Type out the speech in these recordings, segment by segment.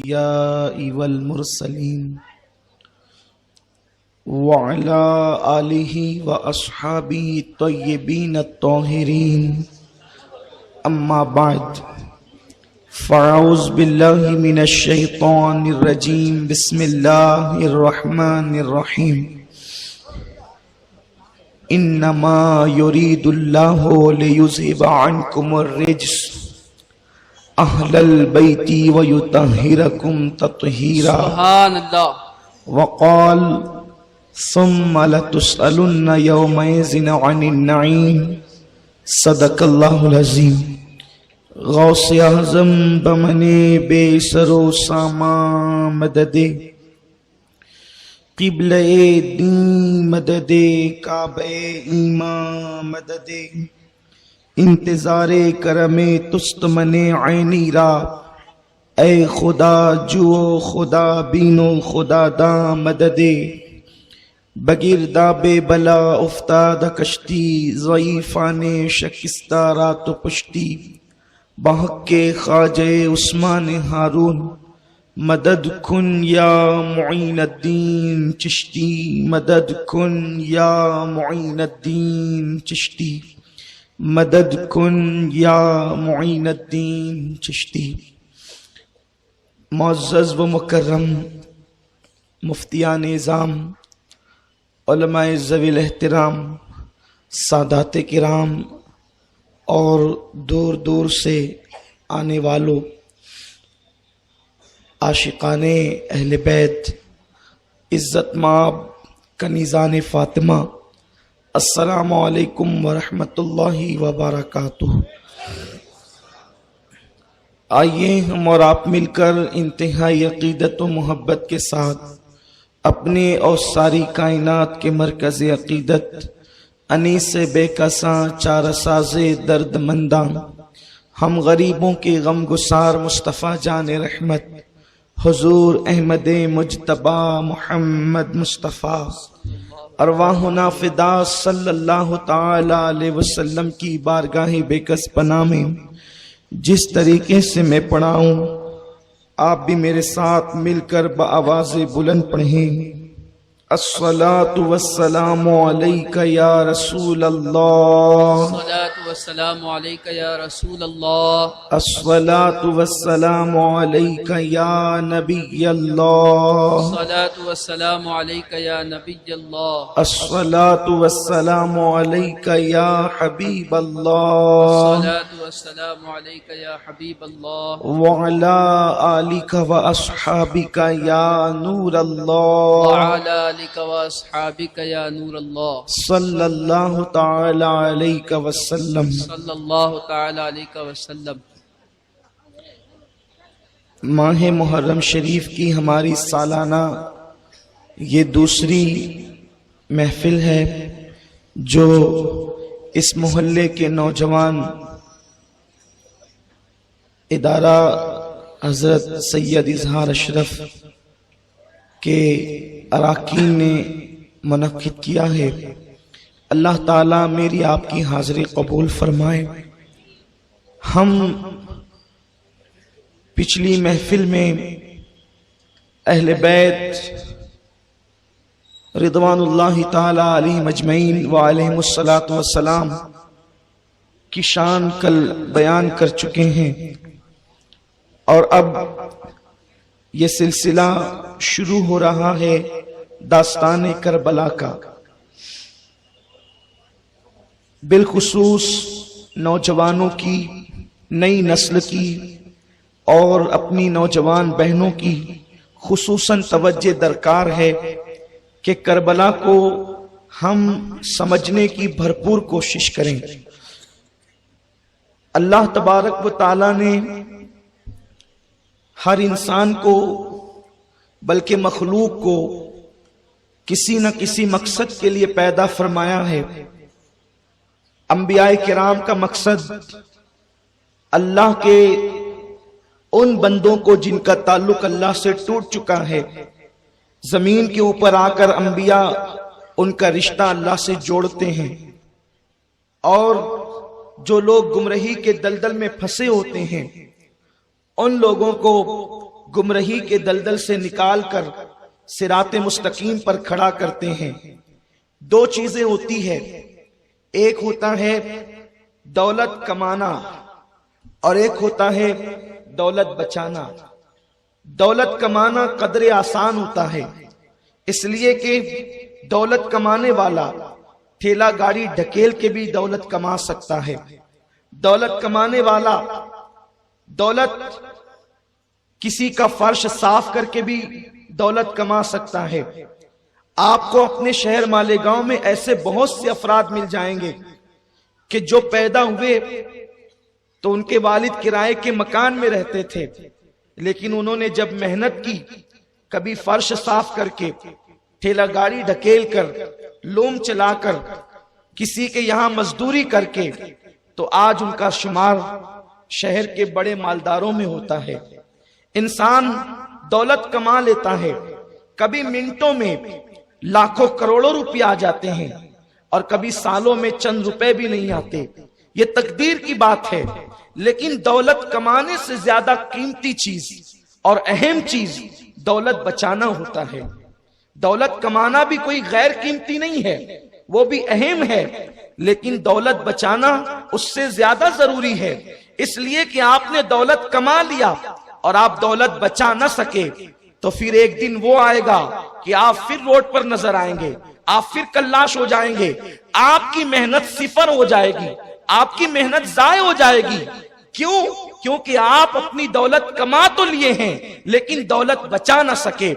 الأنبياء والمرسلين وعلى آله وأصحابه الطيبين الطاهرين أما بعد فأعوذ بالله من الشيطان الرجيم بسم الله الرحمن الرحيم إنما يريد الله ليذهب عنكم الرجس أهل البيت ويطهركم تطهيرا سبحان الله. وقال ثم لتسألن يومئذ عن النعيم صدق الله العظيم. غوث اعظم بمنے بے سر و ساما مدد قبلہ دین مدد کعبہ ایمان مدد انتظار کرم تست من عینی را اے خدا جو خدا بینو خدا دا مدد بگرداب بلا افتاد کشتی ضعیفان شکستہ رات و پشتی بحق کے خواجہ عثمان ہارون مدد کن یا معین الدین چشتی مدد کن یا معین الدین چشتی مدد کن یا معین الدین چشتی. معزز و مکرم مفتیان نظام، علماء ذوی الاحترام، سادات کرام اور دور دور سے آنے والوں، عاشقان اہل بیت، عزت مآب کنیزان فاطمہ، السلام علیکم ورحمۃ اللہ وبرکاتہ. آئیے ہم اور آپ مل کر انتہائی عقیدت و محبت کے ساتھ اپنے اور ساری کائنات کے مرکز عقیدت انیس بے کساں چار ساز درد منداں ہم غریبوں کے غم گسار مصطفیٰ جان رحمت حضور احمد مجتبی محمد مصطفیٰ ارواحنا فدا صلی اللہ تعالی علیہ وسلم کی بارگاہ بے کس پناہ میں جس طریقے سے میں پڑھاؤں آپ بھی میرے ساتھ مل کر بآواز بلند پڑھیں. الصلاة والسلام علیک یا رسول اللہ، الصلاة والسلام علیک یا رسول اللہ، الصلاة والسلام علیک یا نبی اللہ، الصلاة والسلام علیک یا نبی اللہ، الصلاة والسلام علیک یا حبیب اللہ، الصلاة والسلام علیک یا حبیب اللہ، وعلی آلک و اصحابک یا نور اللہ، وعلی آلک و اصحابک یا نور اللہ، صلی اللہ تعالی علیہ وسلم. صلی اللہ تعالی علیہ وسلم. ماہ محرم شریف کی ہماری سالانہ یہ دوسری محفل ہے جو اس محلے کے نوجوان ادارہ حضرت سید اظہار اشرف کے اراکین نے منعقد کیا ہے. اللہ تعالیٰ میری آپ کی حاضری قبول فرمائے. ہم پچھلی محفل میں اہل بیت رضوان اللہ تعالی علیہم اجمعین وعلیہم الصلاۃ والسلام کی شان کل بیان کر چکے ہیں، اور اب یہ سلسلہ شروع ہو رہا ہے داستان کربلا کا. بالخصوص نوجوانوں کی، نئی نسل کی اور اپنی نوجوان بہنوں کی خصوصاً توجہ درکار ہے کہ کربلا کو ہم سمجھنے کی بھرپور کوشش کریں. اللہ تبارک و تعالی نے ہر انسان کو بلکہ مخلوق کو کسی نہ کسی مقصد کے لیے پیدا فرمایا ہے. انبیاء کرام کا مقصد اللہ کے ان بندوں کو جن کا تعلق اللہ سے ٹوٹ چکا ہے، زمین کے اوپر آ کر انبیاء ان کا رشتہ اللہ سے جوڑتے ہیں، اور جو لوگ گمراہی کے دلدل میں پھنسے ہوتے ہیں ان لوگوں کو گمراہی کے دلدل سے نکال کر صراط مستقیم پر کھڑا کرتے ہیں۔ دو چیزیں ہوتی ہے، ایک ہوتا ہے دولت کمانا اور ایک ہوتا ہے دولت بچانا۔ دولت کمانا قدر آسان ہوتا ہے، اس لیے کہ دولت کمانے والا ٹھیلا گاڑی ڈھکیل کے بھی دولت کما سکتا ہے۔ دولت کمانے والا دولت کسی کا فرش صاف کر کے بھی دولت کما سکتا ہے۔ آپ کو اپنے شہر مالیگاؤں میں ایسے بہت سے افراد مل جائیں گے کہ جو پیدا ہوئے تو ان کے والد کرائے کے مکان میں رہتے تھے، لیکن انہوں نے جب محنت کی، کبھی فرش صاف کر کے، ٹھیلا گاڑی ڈھکیل کر، لوم چلا کر، کسی کے یہاں مزدوری کر کے، تو آج ان کا شمار شہر کے بڑے مالداروں میں ہوتا ہے۔ انسان دولت کما لیتا ہے، کبھی منٹوں میں لاکھوں کروڑوں روپے آ جاتے ہیں اور کبھی سالوں میں چند روپے بھی نہیں آتے، یہ تقدیر کی بات ہے۔ لیکن دولت کمانے سے زیادہ قیمتی چیز اور اہم چیز دولت بچانا ہوتا ہے۔ دولت کمانا بھی کوئی غیر قیمتی نہیں ہے، وہ بھی اہم ہے، لیکن دولت بچانا اس سے زیادہ ضروری ہے۔ اس لیے کہ آپ نے دولت کما لیا اور آپ دولت بچا نہ سکے تو پھر ایک دن وہ آئے گا کہ آپ پھر روڈ پر نظر آئیں گے، آپ پھر کلاش ہو جائیں گے، آپ کی محنت صفر ہو جائے گی، آپ کی محنت ضائع ہو جائے گی۔ کیوں؟ کیونکہ آپ اپنی دولت کما تو لیے ہیں لیکن دولت بچا نہ سکے۔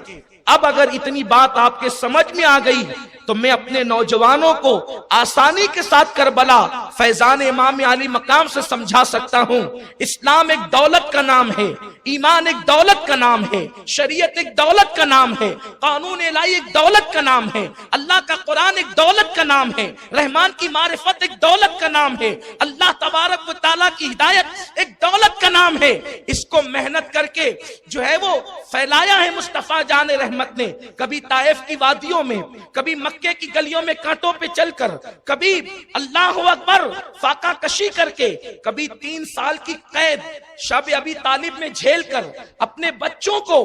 اب اگر اتنی بات آپ کے سمجھ میں آ گئی تو میں اپنے نوجوانوں کو آسانی کے ساتھ کربلا فیضان امام علی مقام سے سمجھا سکتا ہوں۔ اسلام ایک دولت کا نام ہے، ایمان ایک دولت کا نام ہے، شریعت ایک دولت کا نام ہے، قانون الہی ایک دولت کا نام ہے، اللہ کا قرآن ایک دولت کا نام ہے، رحمان کی معرفت ایک دولت کا نام ہے، اللہ تبارک و تعالیٰ کی ہدایت ایک دولت کا نام ہے۔ اس کو محنت کر کے جو ہے وہ پھیلایا ہے مصطفیٰ جان رحمت نے، کبھی طائف کی وادیوں میں، کبھی مکے کی گلیوں میں کانٹوں پہ چل کر، کبھی اللہ اکبر فاقہ کشی کر کے، کبھی 3 سال کی قید شب ابی طالب میں جھیل کر، اپنے بچوں کو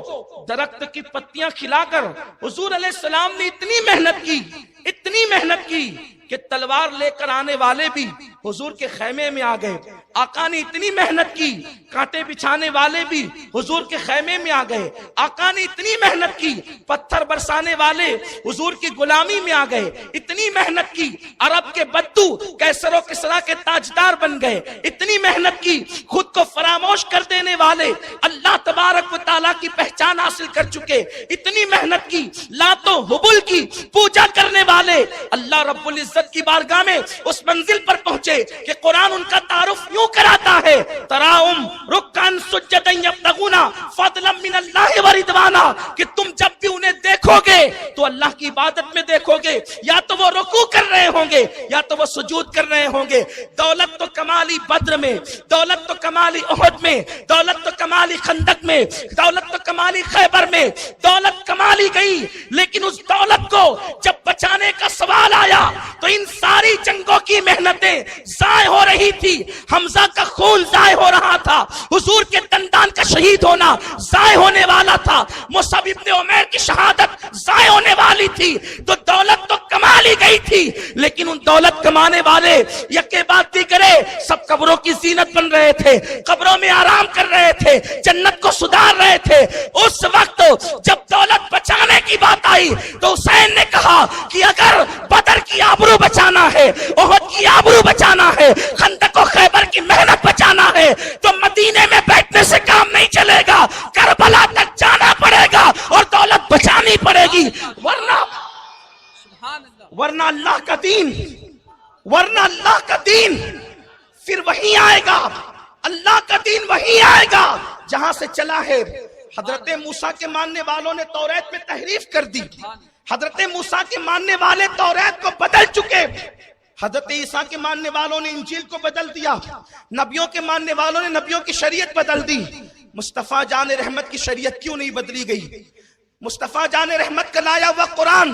درخت کی پتیاں کھلا کر حضور علیہ السلام نے اتنی محنت کی کہ تلوار لے کر آنے والے بھی حضور کے خیمے میں آ گئے۔ آقا نے اتنی محنت کی، کانٹے بچھانے والے بھی حضور کے خیمے میں آ گئے۔ آقا نے اتنی محنت کی، پتھر برسانے والے حضور کی غلامی میں آ گئے۔ اتنی محنت کی، عرب کے بدو کیسر و کسریٰ کے تاجدار بن گئے۔ اتنی محنت کی، خود کو فراموش کر دینے والے اللہ تبارک و تعالیٰ کی پہچان حاصل کر چکے۔ اتنی محنت کی، لات و حبل کی پوجا کرنے والے اللہ رب العزت کی بارگاہ میں اس منزل پر پہنچے کہ قرآن ان کا تعارف یوں کراتا ہے، تراہم رکعن سجدا یبتغون فضلا من اللہ ورضوانا، کہ تم جب بھی انہیں دیکھو گے تو اللہ کی عبادت میں دیکھو گے، یا تو وہ رکوع کر رہے ہوں گے یا تو وہ سجود کر رہے ہوں گے۔ دولت تو کمالی بدر میں، دولت تو کمالی احد میں، دولت تو کمالی خندق میں، دولت تو کمالی خیبر میں، دولت کمالی گئی، لیکن اس دولت کو جب بچانے کا سوال آیا تو ان ساری جنگوں کی محنتیں ضائع ہو رہی تھی۔ حمزہ کا خون ضائع ہو رہا تھا، حضور کے دندان کا شہید ہونا ضائع ہونے والا تھا، مصعب ابن عمیر کی شہادت ضائع ہونے والی تھی۔ تو دولت تو کما لی گئی تھی، لیکن ان دولت کمانے والے یکے بات بھی کرے سب قبروں کی زینت بن رہے تھے، قبروں میں آرام کر رہے تھے، جنت کو سدھار رہے تھے۔ اس وقت جب دولت بچانے کی بات آئی تو حسین نے کہا کہ اگر بدر کی آبرو بچانا ہے، احد کی آبرو بچانا ہے، خندق و خیبر کی محنت بچانا ہے تو مدینے میں بیٹھنے سے کام نہیں چلے گا، کربلا تک جانا پڑے گا اور دولت بچانی پڑے گی، ورنہ اللہ کا دین پھر وہی آئے گا، اللہ کا دین وہی آئے گا جہاں سے چلا ہے۔ حضرت موسیٰ کے ماننے والوں نے توریت میں تحریف کر دی، حضرت موسیٰ کے ماننے والے توریت کو بدل چکے، حضرت عیسیٰ کے ماننے والوں نے انجیل کو بدل دیا، نبیوں کے ماننے والوں نے نبیوں کی شریعت بدل دی۔ مصطفیٰ جان رحمت کی شریعت کیوں نہیں بدلی گئی؟ مصطفیٰ جان رحمت کا لایا ہوا قرآن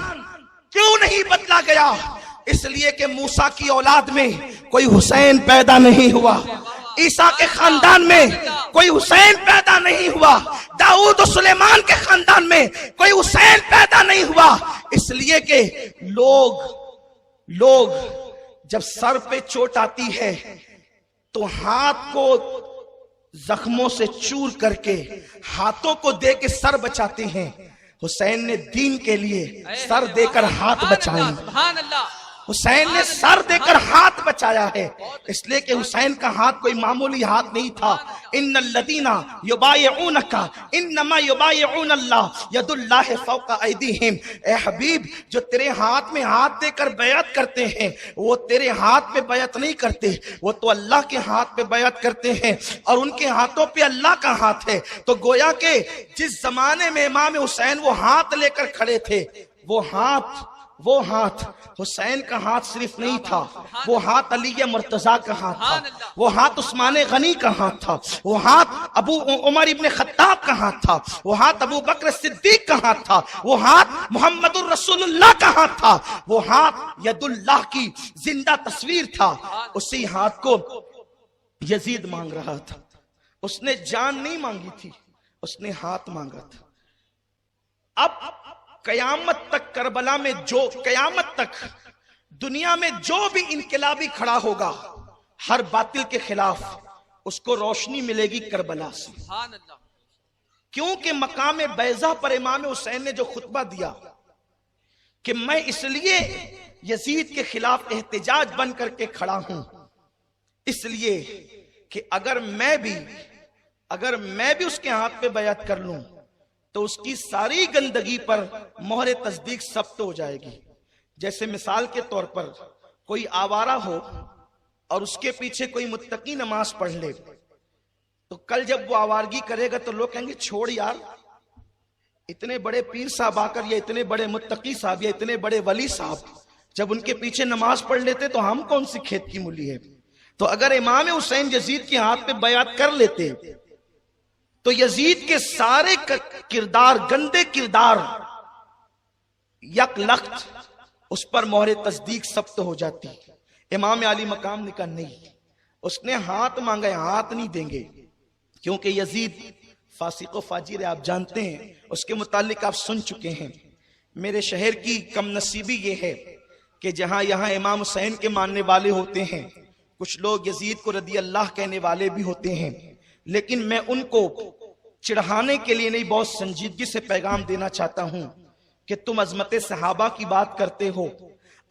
کیوں نہیں بدلا گیا؟ اس لیے کہ موسیٰ کی اولاد میں کوئی حسین پیدا نہیں ہوا، عیسیٰ کے خاندان میں کوئی حسین پیدا نہیں ہوا، داؤد و سلیمان کے خاندان میں کوئی حسین پیدا نہیں ہوا، اس لیے کہ لوگ جب سر پہ چوٹ آتی ہے تو ہاتھ کو زخموں سے چور کر کے ہاتھوں کو دے کے سر بچاتے ہیں۔ حسین نے دین کے لیے سر دے کر ہاتھ بچائے، سبحان اللہ، حسین نے سر دے کر ہاتھ بچایا ہے، اس لیے کہ حسین کا ہاتھ کوئی معمولی ہاتھ نہیں تھا۔ ان الذین یبایعونک انما یبایعون اللہ ید اللہ فوق ایدیہم، اے حبیب جو تیرے ہاتھ میں ہاتھ دے کر بیعت کرتے ہیں وہ تیرے ہاتھ پہ بیعت نہیں کرتے، وہ تو اللہ کے ہاتھ پہ بیعت کرتے ہیں، اور ان کے ہاتھوں پہ اللہ کا ہاتھ ہے۔ تو گویا کہ جس زمانے میں امام حسین وہ ہاتھ لے کر کھڑے تھے، وہ ہاتھ حسین کا ہاتھ صرف نہیں تھا، وہ ہاتھ علی مرتضیٰ کا ہاتھ تھا، وہ ہاتھ عثمان غنی کا ہاتھ تھا، وہ ہاتھ ابو عمر ابن خطاب کا ہاتھ تھا، وہ ہاتھ ابو بکر صدیق کا ہاتھ تھا، وہ ہاتھ محمد الرسول اللہ کا ہاتھ تھا، وہ ہاتھ ید اللہ کی زندہ تصویر تھا۔ اسی ہاتھ کو یزید مانگ رہا تھا، اس نے جان نہیں مانگی تھی، اس نے ہاتھ مانگا تھا۔ اب قیامت تک کربلا میں قیامت تک دنیا میں جو بھی انقلابی کھڑا ہوگا ہر باطل کے خلاف، اس کو روشنی ملے گی کربلا سے، سبحان اللہ، کیونکہ مقام بیضا پر امام حسین نے جو خطبہ دیا کہ میں اس لیے یزید کے خلاف احتجاج بن کر کے کھڑا ہوں، اس لیے کہ اگر میں بھی اس کے ہاتھ پہ بیعت کر لوں تو اس کی ساری گندگی پر مہر تصدیق ثبت ہو جائے گی۔ جیسے مثال کے طور پر کوئی آوارہ ہو اور اس کے پیچھے کوئی متقی نماز پڑھ لے، تو کل جب وہ آوارگی کرے گا تو لوگ کہیں گے چھوڑ یار، اتنے بڑے پیر صاحب آ کر یا اتنے بڑے متقی صاحب یا اتنے بڑے ولی صاحب جب ان کے پیچھے نماز پڑھ لیتے تو ہم کون سی کھیت کی مولی ہے۔ تو اگر امام حسین یزید کے ہاتھ پہ بیعت کر لیتے تو یزید کے سارے کردار، گندے کردار یک لخت اس پر مہر تصدیق ثبت ہو جاتی۔ امام علی مقام نے کہا نہیں، اس نے ہاتھ مانگا، ہاتھ نہیں دیں گے، کیونکہ یزید فاسق و فاجر ہے، آپ جانتے ہیں، اس کے متعلق آپ سن چکے ہیں۔ میرے شہر کی کم نصیبی یہ ہے کہ جہاں یہاں امام حسین کے ماننے والے ہوتے ہیں، کچھ لوگ یزید کو رضی اللہ کہنے والے بھی ہوتے ہیں، لیکن میں ان کو چڑھانے کے لیے نہیں، بہت سنجیدگی سے پیغام دینا چاہتا ہوں کہ تم عظمت صحابہ کی بات کرتے ہو،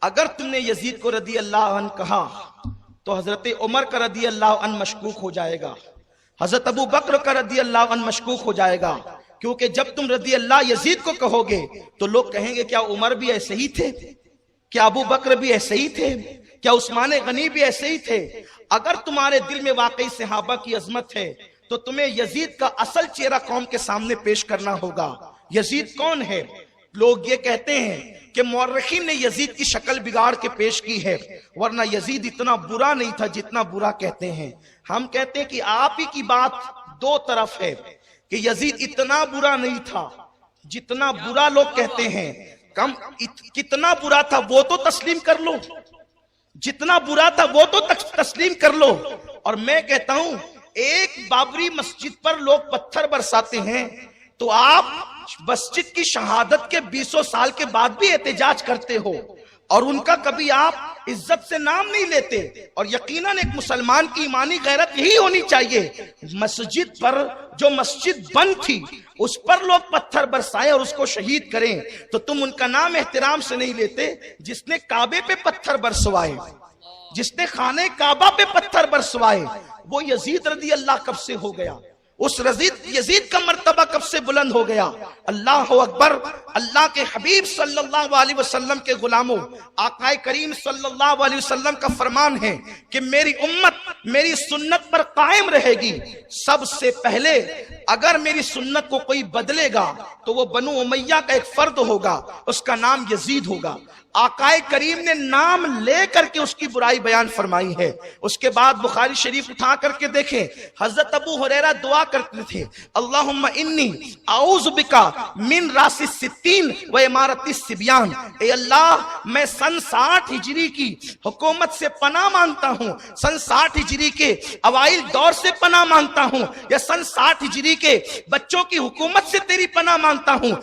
اگر تم نے یزید کو رضی اللہ عنہ کہا تو حضرت عمر کا رضی اللہ عنہ مشکوک ہو جائے گا، حضرت ابو بکر کا رضی اللہ عنہ مشکوک ہو جائے گا، کیونکہ جب تم رضی اللہ یزید کو کہو گے تو لوگ کہیں گے کیا عمر بھی ایسے ہی تھے، کیا ابو بکر بھی ایسے ہی تھے، کیا عثمان غنی بھی ایسے ہی تھے۔ اگر تمہارے دل میں واقعی صحابہ کی عظمت ہے تو تمہیں یزید کا اصل چہرہ قوم کے سامنے پیش کرنا ہوگا۔ یزید کون ہے؟ لوگ یہ کہتے ہیں کہ مورخین نے یزید کی شکل بگاڑ کے پیش کی ہے، ورنہ یزید اتنا برا نہیں تھا جتنا برا کہتے ہیں۔ ہم کہتے ہیں کہ آپ ہی کی بات دو طرف ہے، کہ یزید اتنا برا نہیں تھا جتنا برا لوگ کہتے ہیں۔ کتنا برا تھا وہ تو تسلیم کر لو، جتنا برا تھا وہ تو تسلیم کر لو۔ اور میں کہتا ہوں ایک بابری مسجد پر لوگ پتھر برساتے ہیں تو آپ مسجد کی شہادت کے 20 سال کے بعد بھی احتجاج کرتے ہو، اور ان کا کبھی آپ عزت سے نام نہیں لیتے۔ اور یقیناً ایک مسلمان کی ایمانی غیرت یہی ہونی چاہیے، مسجد پر جو مسجد بند تھی اس پر لوگ پتھر برسائیں اور اس کو شہید کریں تو تم ان کا نام احترام سے نہیں لیتے۔ جس نے کعبے پہ پتھر برسوائے، جس نے خانہ کعبہ پہ پتھر برسوائے، وہ یزید رضی اللہ کب سے ہو گیا؟ اس یزید کا مرتبہ کب سے بلند ہو گیا؟ اللہ اکبر۔ اللہ کے حبیب صلی اللہ علیہ وسلم کے غلاموں، آقا کریم صلی اللہ علیہ وسلم کا فرمان ہے کہ میری امت میری سنت پر قائم رہے گی۔ سب سے پہلے اگر میری سنت کو کوئی بدلے گا تو وہ بنو امیہ کا ایک فرد ہوگا، اس کا نام یزید ہوگا۔ آقائے کریم نے نام لے کر کے اس کی برائی بیان فرمائی ہے۔ اس کے بعد بخاری شریف اٹھا کر کے دیکھیں، حضرت ابو ہریرہ دعا کرتے تھے، اللہم انی اعوذ بکا من راس الستین و امارت الصبیان، اے اللہ میں سن 60 ہجری کی حکومت سے پناہ مانگتا ہوں، سن 60 ہجری کے اوائل دور سے پناہ مانگتا ہوں، یا سن 60 ہجری کے بچوں کی حکومت سے تیری پناہ مانگتا ہوں۔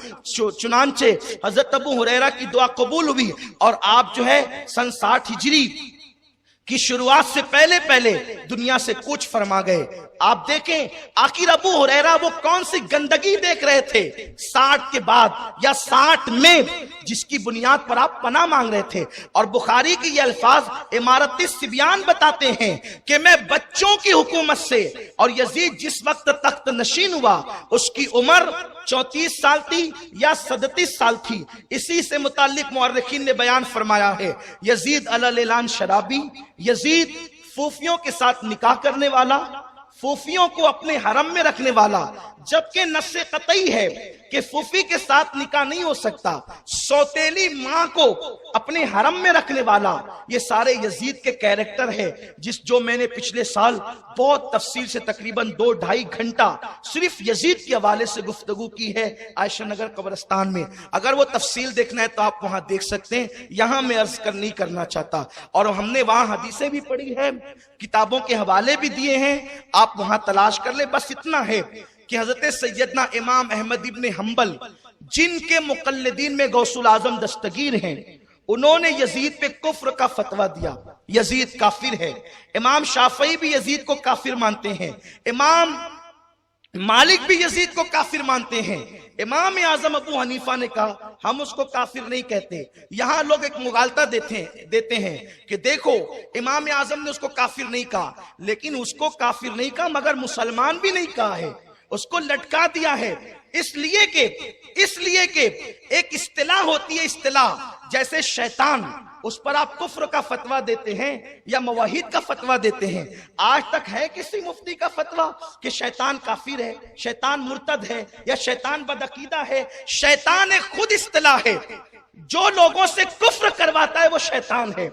چنانچہ حضرت ابو ہریرہ کی دعا قبول ہوئی، اور آپ جو ہے سن 60 ہجری کی شروعات سے پہلے دنیا سے کوچ فرما گئے۔ آپ دیکھیں آخر ابو ہریرہ وہ کون سی گندگی دیکھ رہے تھے 60 کے بعد یا 60 میں، جس کی بنیاد پر آپ پناہ مانگ رہے تھے۔ اور بخاری کی یہ الفاظ امارت الصبیان بتاتے ہیں کہ میں بچوں کی حکومت سے، اور یزید جس وقت تخت نشین ہوا اس کی عمر 34 سال تھی یا 37 سال تھی، اسی سے متعلق مورخین نے بیان فرمایا ہے یزید علی اعلان شرابی، یزید پھوپھیوں کے ساتھ نکاح کرنے والا، پھوپھیوں کو اپنے حرم میں رکھنے والا، جبکہ نص قطعی ہے کہ پھوپھی کے ساتھ نکاح نہیں ہو سکتا، سوتیلی ماں کو اپنے حرم میں رکھنے والا، یہ سارے یزید کے کیریکٹر ہے، جو میں نے پچھلے سال بہت تفصیل سے تقریباً 2-2.5 گھنٹہ صرف یزید کے حوالے سے گفتگو کی ہے عائشہ نگر قبرستان میں۔ اگر وہ تفصیل دیکھنا ہے تو آپ وہاں دیکھ سکتے ہیں، یہاں میں عرض نہیں کرنا چاہتا۔ اور ہم نے وہاں حدیثیں بھی پڑھی ہے، کتابوں کے حوالے بھی دیے ہیں، آپ وہاں تلاش کر لیں۔ بس اتنا ہے کہ حضرت سیدنا امام احمد ابن حنبل، جن کے مقلدین میں غوث العظم دستگیر ہیں، انہوں نے یزید پہ کفر کا فتویٰ دیا، یزید کافر ہے۔ امام شافعی بھی یزید کو کافر مانتے ہیں، امام مالک بھی یزید کو کافر مانتے ہیں، امام اعظم ابو حنیفہ نے کہا ہم اس کو کافر نہیں کہتے۔ یہاں لوگ ایک مغالطہ دیتے ہیں کہ دیکھو امام اعظم نے اس کو کافر نہیں کہا، لیکن اس کو کافر نہیں کہا مگر مسلمان بھی نہیں کہا ہے، اس کو لٹکا دیا ہے، اس لیے کہ ایک اصطلاح ہوتی ہے، اصطلاح جیسے شیطان، اس پر آپ کفر کا فتویٰ دیتے ہیں یا موحد کا فتویٰ دیتے ہیں۔ آج تک ہے کسی مفتی کا فتویٰ کہ شیطان کافر ہے، شیطان مرتد ہے یا شیطان بدعقیدہ ہے؟ شیطان ایک خود اصطلاح ہے، جو لوگوں سے کفر کرواتا ہے وہ شیطان ہے۔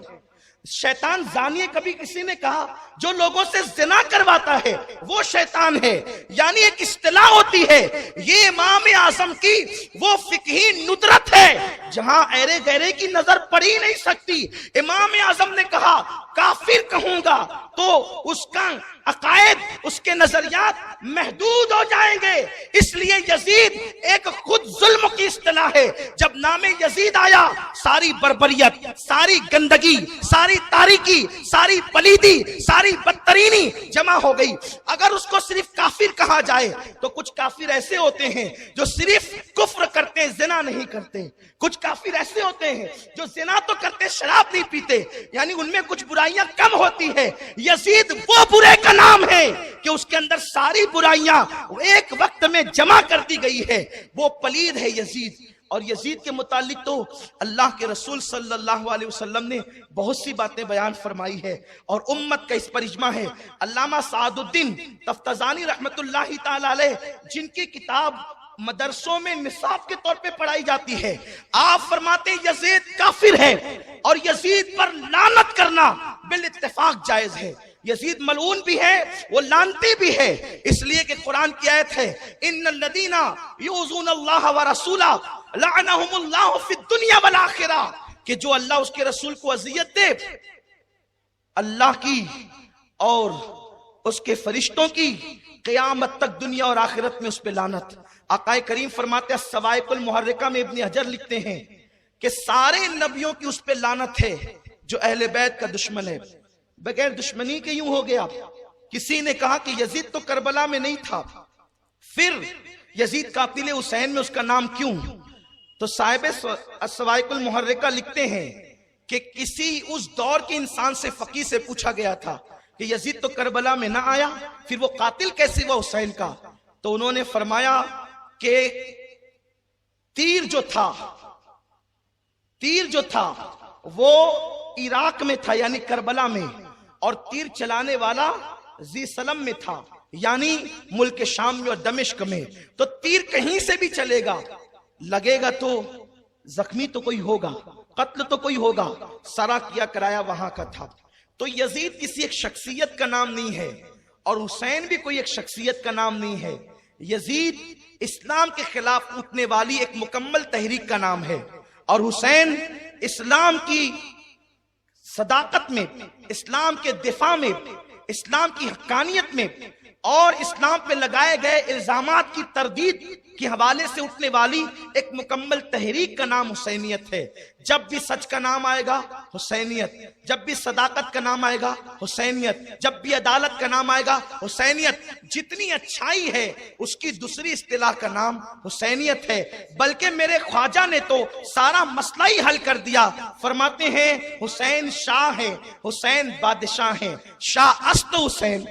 شیطان زانی ہے، کبھی کسی نے کہا جو لوگوں سے زنا کرواتا ہے وہ شیطان ہے، یعنی ایک اصطلاح ہوتی ہے۔ یہ امام اعظم کی وہ فقہی ندرت ہے جہاں ایرے گہرے کی نظر پڑ ہی نہیں سکتی۔ امام اعظم نے کہا کافر کہوں گا تو اس کا عقائد، اس کے نظریات محدود ہو جائیں گے، اس لیے یزید ایک خود ظلم کی اصطلاح ہے۔ جب نام یزید آیا ساری بربریت، ساری گندگی، ساری تاریکی، ساری پلیدی، ساری بدترینی جمع ہو گئی۔ اگر اس کو صرف کافر کہا جائے تو کچھ کافر ایسے ہوتے ہیں جو صرف کفر کرتے ہیں، زنا نہیں کرتے، کچھ کافر ایسے ہوتے ہیں جو زنا تو کرتے شراب نہیں پیتے، یعنی ان میں کچھ برائیاں کم ہوتی ہیں۔ یزید وہ برے کا نام ہے کہ اس کے اندر ساری برائیاں ایک وقت میں جمع کر دی گئی ہے، وہ پلید ہے یزید۔ اور یزید کے متعلق تو اللہ کے رسول صلی اللہ علیہ وسلم نے بہت سی باتیں بیان فرمائی ہے، اور امت کا اس پر اجماع ہے۔ علامہ سعد الدین تفتزانی رحمت اللہ تعالی علیہ، جن کی کتاب مدرسوں میں نصاب کے طور پہ پڑھائی جاتی ہے، آپ فرماتے ہیں یزید کافر ہے، اور یزید پر لعنت کرنا بالاتفاق جائز ہے۔ یزید ملعون بھی ہے، وہ لعنتی بھی ہے، اس لیے کہ قرآن کی آیت ہے ان الذین یؤذون اللہ ورسولہ لعنہم اللہ فی الدنیا والآخرہ، کہ جو اللہ اس کے رسول کو اذیت دے، اللہ کی اور اس کے فرشتوں کی قیامت تک دنیا اور آخرت میں اس پہ لعنت۔ آقا کریم فرماتے ہیں الصواعق المحرکہ میں ابن حجر لکھتے ہیں کہ سارے نبیوں کی اس پہ لعنت ہے جو اہل بیت کا دشمن ہے۔ بغیر دشمنی کے یوں ہو گیا۔ کسی نے کہا کہ یزید تو کربلا میں نہیں تھا، پھر یزید قاتل حسین میں اس کا نام کیوں؟ تو صاحب الصواعق المحرکہ لکھتے ہیں کہ کسی اس دور کے انسان سے، فقیہ سے پوچھا گیا تھا کہ یزید تو کربلا میں نہ آیا، پھر وہ قاتل کیسے ہوا حسین کا؟ تو انہوں نے فرمایا کہ تیر جو تھا وہ عراق میں تھا یعنی کربلا میں، اور تیر چلانے والا ذی سلم میں تھا یعنی ملک شام میں اور دمشق میں۔ تو تیر کہیں سے بھی چلے گا، لگے گا تو زخمی تو کوئی ہوگا، قتل تو کوئی ہوگا، سرا کیا کرایا وہاں کا تھا. تو یزید کسی ایک شخصیت کا نام نہیں ہے، اور حسین بھی کوئی ایک شخصیت کا نام نہیں ہے. یزید اسلام کے خلاف اٹھنے والی ایک مکمل تحریک کا نام ہے، اور حسین اسلام کی صداقت میں، اسلام کے دفاع میں، اسلام کی حقانیت میں اور اسلام پہ لگائے گئے الزامات کی تردید کے حوالے سے اٹھنے والی ایک مکمل تحریک کا نام حسینیت ہے. جب بھی سچ کا نام آئے گا حسینیت، جب بھی صداقت کا نام آئے گا حسینیت، جب بھی عدالت کا نام آئے گا حسینیت. جتنی اچھائی ہے اس کی دوسری اصطلاح کا نام حسینیت ہے. بلکہ میرے خواجہ نے تو سارا مسئلہ ہی حل کر دیا. فرماتے ہیں حسین شاہ ہیں، حسین بادشاہ ہیں. شاہ است حسین،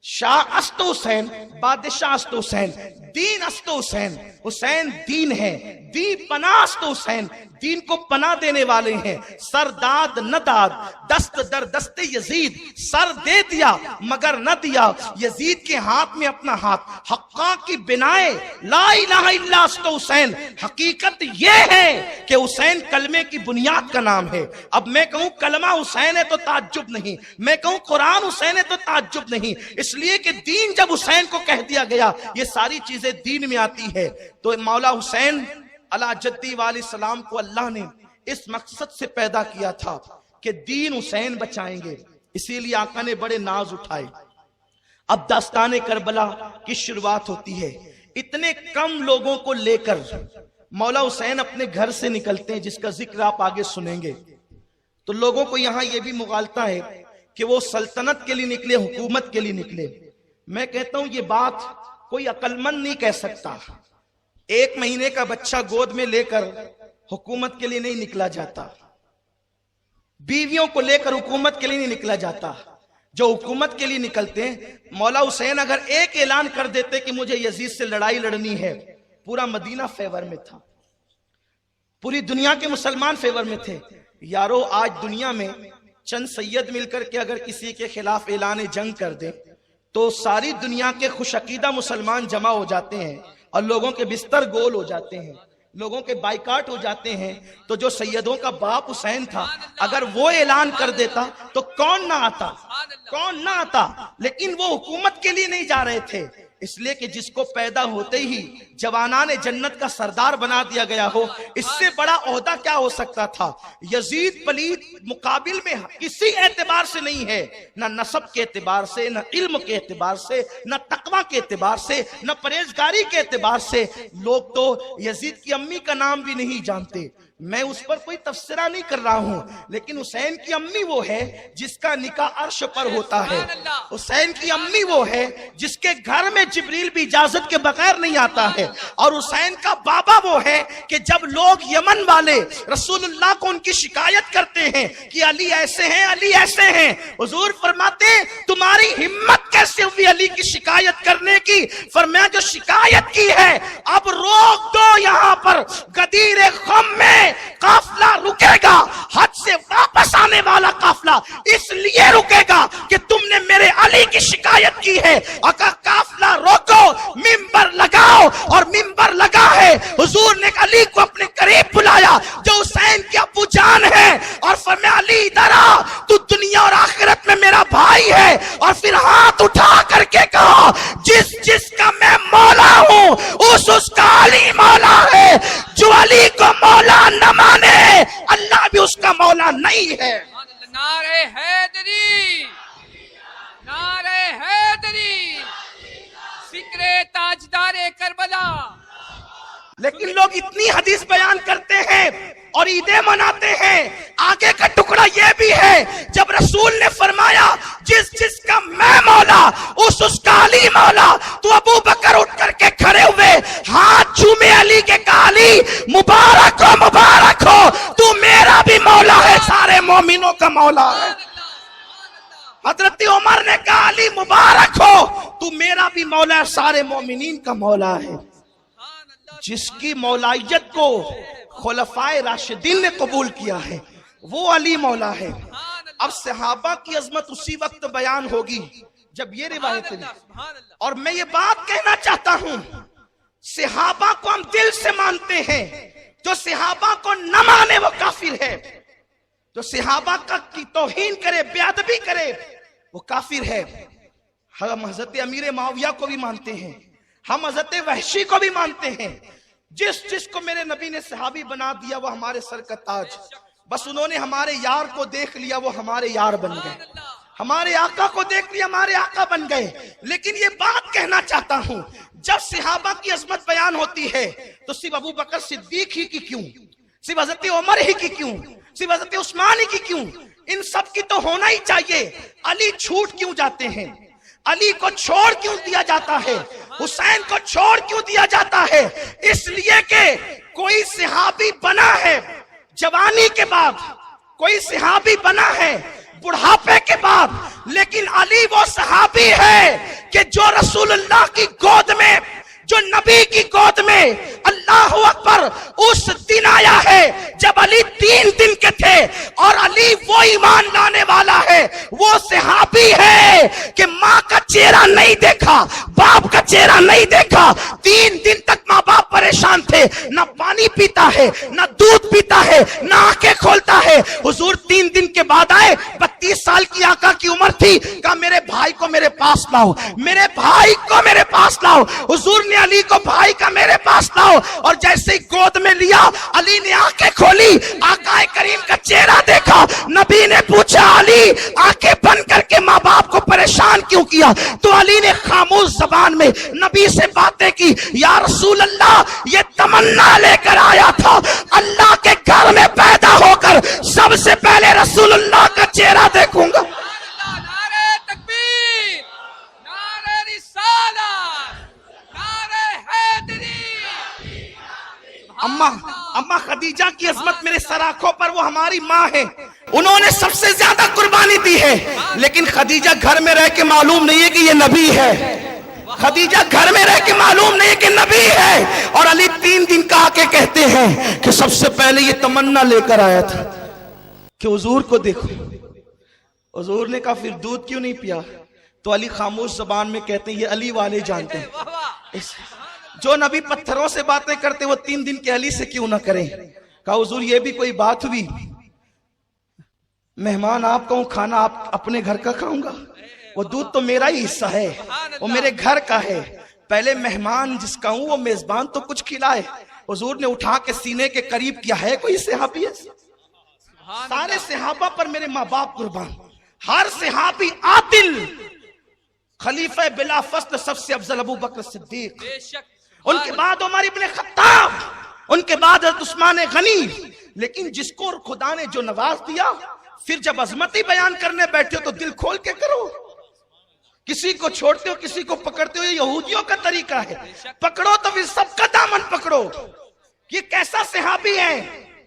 شاہ است حسین، بادشاہ است حسین، دین است حسین. حسین دین ہے، دی پناہ است حسین، دین کو پناہ دینے والے ہیں. سر داد نہ داد، دست در دست یزید، سر دے دیا مگر نہ دیا. یزید کے ہاتھ میں اپنا ہاتھ، حقاں کی بنائے لا الہ الا است حسین. حقیقت یہ ہے کہ حسین کلمے کی بنیاد کا نام ہے. اب میں کہوں کلمہ حسین ہے تو تعجب نہیں، میں کہوں قرآن حسین ہے تو تعجب نہیں، اس لیے کہ دین جب حسین کو کہہ دیا گیا یہ ساری چیزیں دین میں آتی ہے. تو مولا حسین علی جدی والی السلام کو اللہ نے اس مقصد سے پیدا کیا تھا کہ دین حسین بچائیں گے، اسی لیے آقا نے بڑے ناز اٹھائے. اب داستان کربلا کی شروعات ہوتی ہے. اتنے کم لوگوں کو لے کر مولا حسین اپنے گھر سے نکلتے ہیں، جس کا ذکر آپ آگے سنیں گے. تو لوگوں کو یہاں یہ بھی مغالطہ ہے کہ وہ سلطنت کے لیے نکلے، حکومت کے لیے نکلے. میں کہتا ہوں یہ بات کوئی عقل مند نہیں کہہ سکتا. 1 مہینے کا بچہ گود میں لے کر حکومت کے لیے نہیں نکلا جاتا، بیویوں کو لے کر حکومت کے لیے نہیں نکلا جاتا. جو حکومت کے لیے نکلتے ہیں، مولا حسین اگر ایک اعلان کر دیتے کہ مجھے یزید سے لڑائی لڑنی ہے، پورا مدینہ فیور میں تھا، پوری دنیا کے مسلمان فیور میں تھے. یارو آج دنیا میں چند سید مل کر کے اگر کسی کے خلاف اعلان جنگ کر دیں تو ساری دنیا کے خوش عقیدہ مسلمان جمع ہو جاتے ہیں اور لوگوں کے بستر گول ہو جاتے ہیں، لوگوں کے بائیکاٹ ہو جاتے ہیں. تو جو سیدوں کا باپ حسین تھا اگر وہ اعلان کر دیتا تو کون نہ آتا، کون نہ آتا. لیکن وہ حکومت کے لیے نہیں جا رہے تھے، اس لیے کہ جس کو پیدا ہوتے ہی جوانان جنت کا سردار بنا دیا گیا ہو، اس سے بڑا عہدہ کیا ہو سکتا تھا. یزید پلید مقابل میں کسی اعتبار سے نہیں ہے، نہ نسب کے اعتبار سے، نہ علم کے اعتبار سے، نہ تقوی کے اعتبار سے، نہ پرہیزگاری کے اعتبار سے. لوگ تو یزید کی امی کا نام بھی نہیں جانتے. میں اس پر کوئی تفسیرہ نہیں کر رہا ہوں، لیکن حسین کی امی وہ ہے جس کا نکاح عرش پر ہوتا ہے. حسین کی امی وہ ہے جس کے گھر میں جبریل بھی اجازت کے بغیر نہیں آتا ہے. اور حسین کا بابا وہ ہے کہ جب لوگ یمن والے رسول اللہ کو ان کی شکایت کرتے ہیں کہ علی ایسے ہیں، علی ایسے ہیں، حضور فرماتے ہیں تمہاری ہمت کیسے ہوئی علی کی شکایت کرنے کی؟ فرمایا جو شکایت کی ہے اب روک دو. یہاں پر غدیر خم میں قافلہ رکے گا، حج سے واپس آنے والا قافلہ اس لیے رکے گا کہ تم نے میرے علی کی شکایت کی ہے. اگر قافلہ روکو، منبر لگاؤ. اور منبر لگا ہے، حضور نے علی کو اپنے قریب بلایا جو حسین کی ابو جان ہے اور فرمایا علی ادھر آ، تو دنیا اور آخرت میں میرا بھائی ہے. اور پھر ہاتھ اٹھا کر کے کہا جس کا میں مولا ہوں اس کا علی مولا ہے. جو علی کو مولا نہ مانے اللہ بھی اس کا مولا نہیں ہے. نعرہ حیدری، نعرہ حیدری، ذکر تاجدار کربلا. لیکن لوگ اتنی حدیث بیان کرتے ہیں اور عیدیں مناتے ہیں. آگے کا ٹکڑا یہ بھی ہے جب رسول نے فرمایا جس کا میں مولا اس کا علی مولا، تو ابو بکر اٹھ کر کے کھڑے ہوئے، ہاتھ چومے علی کے کہا علی مبارک ہو، مبارک ہو، تو میرا بھی مولا ہے، سارے مومنوں کا مولا ہے. حضرت عمر نے کہا علی مبارک ہو، تو میرا بھی مولا ہے، سارے مومنین کا مولا ہے. جس کی مولائیت کو خلفائے راشدین نے قبول کیا ہے وہ علی مولا ہے. اب صحابہ کی عظمت اسی وقت بیان ہوگی جب یہ روایت ہے. اور میں یہ بات کہنا چاہتا ہوں، صحابہ کو ہم دل سے مانتے ہیں، جو صحابہ کو نہ مانے وہ کافر ہے، جو صحابہ کی توہین کرے، بے ادبی کرے، وہ کافر ہے۔ ہم حضرت امیر معاویہ کو بھی مانتے ہیں، ہم حضرت وحشی کو بھی مانتے ہیں۔ جس کو میرے نبی نے صحابی بنا دیا وہ ہمارے سر کا تاج، بس انہوں نے ہمارے یار کو دیکھ لیا وہ ہمارے یار بن گئے، ہمارے آقا کو دیکھ لیا ہمارے آقا بن گئے۔ لیکن یہ بات کہنا چاہتا ہوں، جب صحابہ کی عظمت بیان ہوتی ہے تو صرف ابو بکر صدیق ہی کی کیوں، صرف حضرت عمر ہی کی کیوں، صرف حضرت عثمان ہی کی کیوں، ان سب کی تو ہونا ہی چاہیے۔ علی چھوٹ کیوں جاتے ہیں؟ علی کو چھوڑ کیوں دیا جاتا ہے؟ حسین کو چھوڑ کیوں دیا جاتا ہے؟ اس لیے کہ کوئی صحابی بنا ہے جوانی کے بعد، کوئی صحابی بنا ہے بڑھاپے کے بعد، لیکن علی وہ صحابی ہے کہ جو رسول اللہ کی گود میں، جو نبی کی گود میں، اللہ اکبر، اس دن آیا ہے جب علی 3 دن کے تھے، اور علی وہ ایمان لانے والا ہے، وہ صحابی ہے کہ ماں کا چہرہ نہیں دیکھا، باپ کا چہرہ نہیں دیکھا، 3 دن تک ماں باپ پریشان تھے، نہ پانی پیتا ہے، نہ دودھ پیتا ہے، نہ آنکھیں کھولتا ہے۔ حضور 3 دن کے بعد آئے، 32 سال کی آقا کی عمر تھی، کہا میرے بھائی کو میرے پاس لاؤ، میرے بھائی کو میرے پاس لاؤ۔ حضور نے علی کو بھائی کا میرے پاس لاؤ، اور جیسے ہی گود میں لیا، علی نے آنکھیں کھولی، آقا کریم کا چہرہ دیکھا۔ نبی نے پوچھا علی آنکھیں بند کر کے ماں باپ کو پریشان کیوں کیا؟ تو علی نے خاموش زبان میں نبی سے باتیں کی، یا رسول اللہ یہ تمنا لے کر آیا تھا، اللہ کے گھر میں پیدا ہو کر سب سے پہلے رسول اللہ کا چہرہ دیکھوں گا۔ نعرہ تکبیر، نعرہ رسالت، نعرہ حیدری۔ اماں خدیجہ کی عظمت میرے سر آنکھوں پر، وہ ہماری ماں ہے، انہوں نے سب سے زیادہ قربانی دی ہے، لیکن خدیجہ گھر میں رہ کے معلوم نہیں ہے کہ یہ نبی ہے، خدیجہ گھر میں رہ کے معلوم نہیں کہ نبی ہے۔ اور علی 3 دن کا آ کے کہتے ہیں کہ سب سے پہلے یہ تمنا لے کر آیا تھا کہ حضور کو دیکھو۔ حضور نے کہا پھر دودھ کیوں نہیں پیا؟ تو علی خاموش زبان میں کہتے ہیں یہ علی والے جانتے ہیں، جو نبی پتھروں سے باتیں کرتے وہ 3 دن کے علی سے کیوں نہ کریں؟ کہا حضور یہ بھی کوئی بات ہوئی، مہمان آپ کا ہوں، کھانا آپ اپنے گھر کا کھاؤں گا، وہ دودھ تو میرا ہی حصہ ہے، وہ میرے گھر کا ہے، پہلے مہمان جس کا ہوں وہ میزبان تو کچھ کھلائے۔ حضور نے اٹھا کے سینے کے قریب کیا، ہے کوئی صحابی ہے؟ سارے صحابہ پر میرے ماں باپ قربان، ہر صحابی عادل، خلیفہ بلا فصل سب سے افضل ابو بکر صدیق، ان کے بعد عمر ابن خطاب، ان کے بعد حضرت عثمان غنی۔ لیکن جس کو خدا نے جو نواز دیا، پھر جب عظمتی بیان کرنے بیٹھے ہو تو دل کھول کے کرو، کسی کو چھوڑتے ہو کسی کو پکڑتے ہو، یہ یہودیوں کا طریقہ ہے، پکڑو تو پھر سب کا دامن پکڑو۔ یہ کیسا صحابی ہے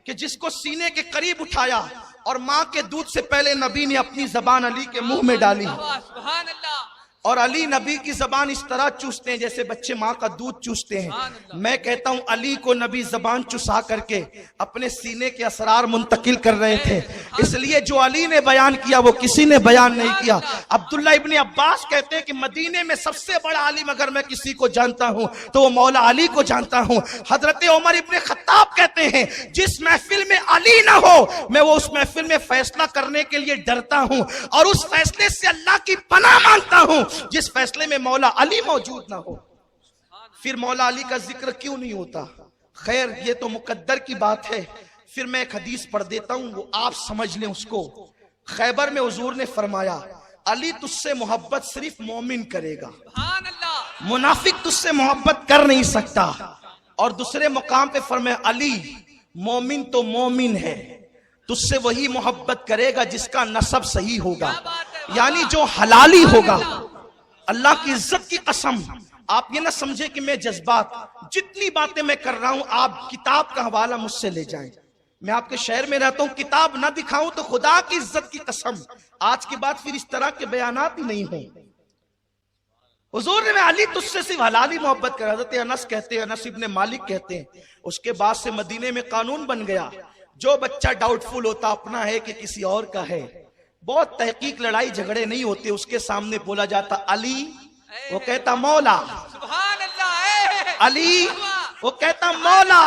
کہ جس کو سینے کے قریب اٹھایا، اور ماں کے دودھ سے پہلے نبی نے اپنی زبان علی کے منہ میں ڈالی، سبحان اللہ۔ اور علی نبی کی زبان اس طرح چوستے ہیں جیسے بچے ماں کا دودھ چوستے ہیں۔ میں کہتا ہوں علی کو نبی زبان چسا کر کے اپنے سینے کے اسرار منتقل کر رہے تھے، اس لیے جو علی نے بیان کیا وہ کسی نے بیان نہیں کیا۔ عبداللہ ابن عباس کہتے ہیں کہ مدینے میں سب سے بڑا عالم اگر میں کسی کو جانتا ہوں تو وہ مولا علی کو جانتا ہوں۔ حضرت عمر ابن خطاب کہتے ہیں جس محفل میں علی نہ ہو میں وہ اس محفل میں فیصلہ کرنے کے لیے ڈرتا ہوں، اور اس فیصلے سے اللہ کی پناہ مانگتا ہوں جس فیصلے میں مولا علی موجود نہ ہو۔ پھر مولا علی کا ذکر کیوں نہیں ہوتا؟ خیر یہ تو مقدر کی بات ہے۔ پھر میں ایک حدیث پڑھ دیتا ہوں، وہ آپ سمجھ لیں اس کو۔ خیبر میں حضور نے فرمایا علی تجھ سے محبت صرف مومن کرے گا، منافق تجھ سے محبت کر نہیں سکتا۔ اور دوسرے مقام پہ فرمایا علی مومن تو مومن ہے، تجھ سے وہی محبت کرے گا جس کا نسب صحیح ہوگا، یعنی جو حلالی ہوگا۔ اللہ کی عزت کی قسم، آپ یہ نہ سمجھے کہ میں جذبات، جتنی باتیں میں کر رہا ہوں آپ کتاب کا حوالہ مجھ سے لے جائیں۔ میں آپ کے شہر میں رہتا ہوں، کتاب نہ دکھاؤں تو خدا کی عزت کی قسم آج کے بعد پھر اس طرح کے بیانات ہی نہیں ہوں۔ حضور نے علی تجھ سے صرف حلالی محبت کر، حضرت انس کہتے ہیں، انس ابن مالک کہتے ہیں، اس کے بعد سے مدینے میں قانون بن گیا جو بچہ ڈاؤٹ فل ہوتا اپنا ہے کہ کسی اور کا ہے، بہت تحقیق لڑائی جھگڑے نہیں ہوتے، اس کے سامنے بولا جاتا علی، وہ کہتا مولا، سبحان اللہ۔ علی وہ کہتا مولا،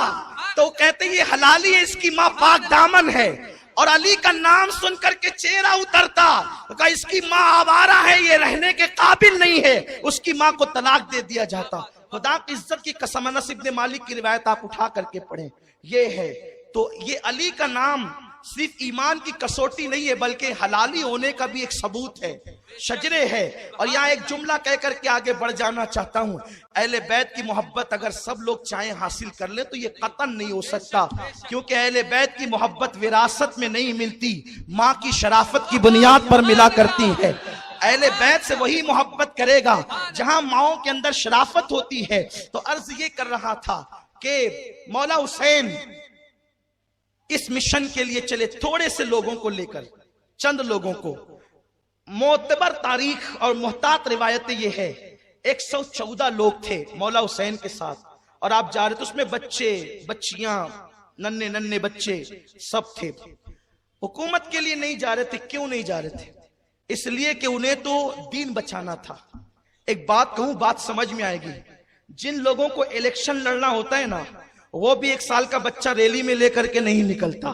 تو کہتے ہیں یہ حلالی ہے، اس کی ماں پاک دامن ہے، اور علی کا نام سن کر کے چہرہ اترتا، کہا اس کی ماں آوارہ ہے، یہ رہنے کے قابل نہیں ہے، اس کی ماں کو طلاق دے دیا جاتا۔ خدا کی عزت کی قسم، انس ابن مالک کی روایت آپ اٹھا کر کے پڑھیں، یہ ہے۔ تو یہ علی کا نام صرف ایمان کی کسوٹی نہیں ہے، بلکہ حلالی ہونے کا بھی ایک ثبوت ہے، شجرے ہے۔ اور یہاں ایک جملہ کہہ کر کے آگے بڑھ جانا چاہتا ہوں، اہل بیت کی محبت اگر سب لوگ چاہیں حاصل کر لیں تو یہ قطعاً نہیں ہو سکتا، کیونکہ اہل بیت کی محبت وراثت میں نہیں ملتی، ماں کی شرافت کی بنیاد پر ملا کرتی ہے۔ اہل بیت سے وہی محبت کرے گا جہاں ماؤں کے اندر شرافت ہوتی ہے۔ تو عرض یہ کر رہا تھا کہ مولا حسین اس مشن کے لیے چلے، تھوڑے سے لوگوں کو لے کر، چند لوگوں کو۔ معتبر تاریخ اور محتاط روایتیں یہ ہے 114 لوگ تھے مولا حسین کے ساتھ، اور آپ جا رہے تھے، اس میں بچے بچیاں ننھے بچے سب تھے۔ حکومت کے لیے نہیں جا رہے تھے، کیوں نہیں جا رہے تھے؟ اس لیے کہ انہیں تو دین بچانا تھا۔ ایک بات کہوں، بات سمجھ میں آئے گی، جن لوگوں کو الیکشن لڑنا ہوتا ہے نا، وہ بھی 1 سال کا بچہ ریلی میں لے کر کے نہیں نکلتا،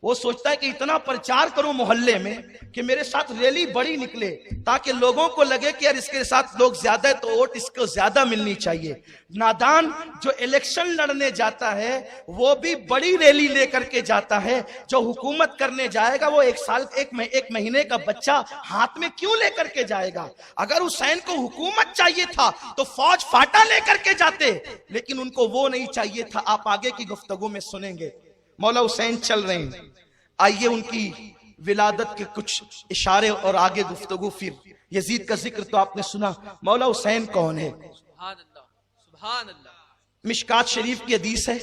وہ سوچتا ہے کہ اتنا پرچار کروں محلے میں کہ میرے ساتھ ریلی بڑی نکلے، تاکہ لوگوں کو لگے کہ یار اس کے ساتھ لوگ زیادہ ہے تو ووٹ اس کو زیادہ ملنی چاہیے۔ نادان جو الیکشن لڑنے جاتا ہے وہ بھی بڑی ریلی لے کر کے جاتا ہے، جو حکومت کرنے جائے گا وہ 1 مہینے کا بچہ ہاتھ میں کیوں لے کر کے جائے گا؟ اگر حسین کو حکومت چاہیے تھا تو فوج فاٹا لے کر کے جاتے، لیکن ان کو وہ نہیں چاہیے تھا۔ آپ آگے کی گفتگو میں سنیں گے۔ مولا حسین چل رہے ہیں، آئیے ان کی ولادت کے کچھ اشارے اور آگے گفتگو۔ پھر یزید کا ذکر تو آپ نے سنا، مولا حسین کون ہے؟ سبحان اللہ، سبحان اللہ۔ مشکات شریف کی حدیث ہے،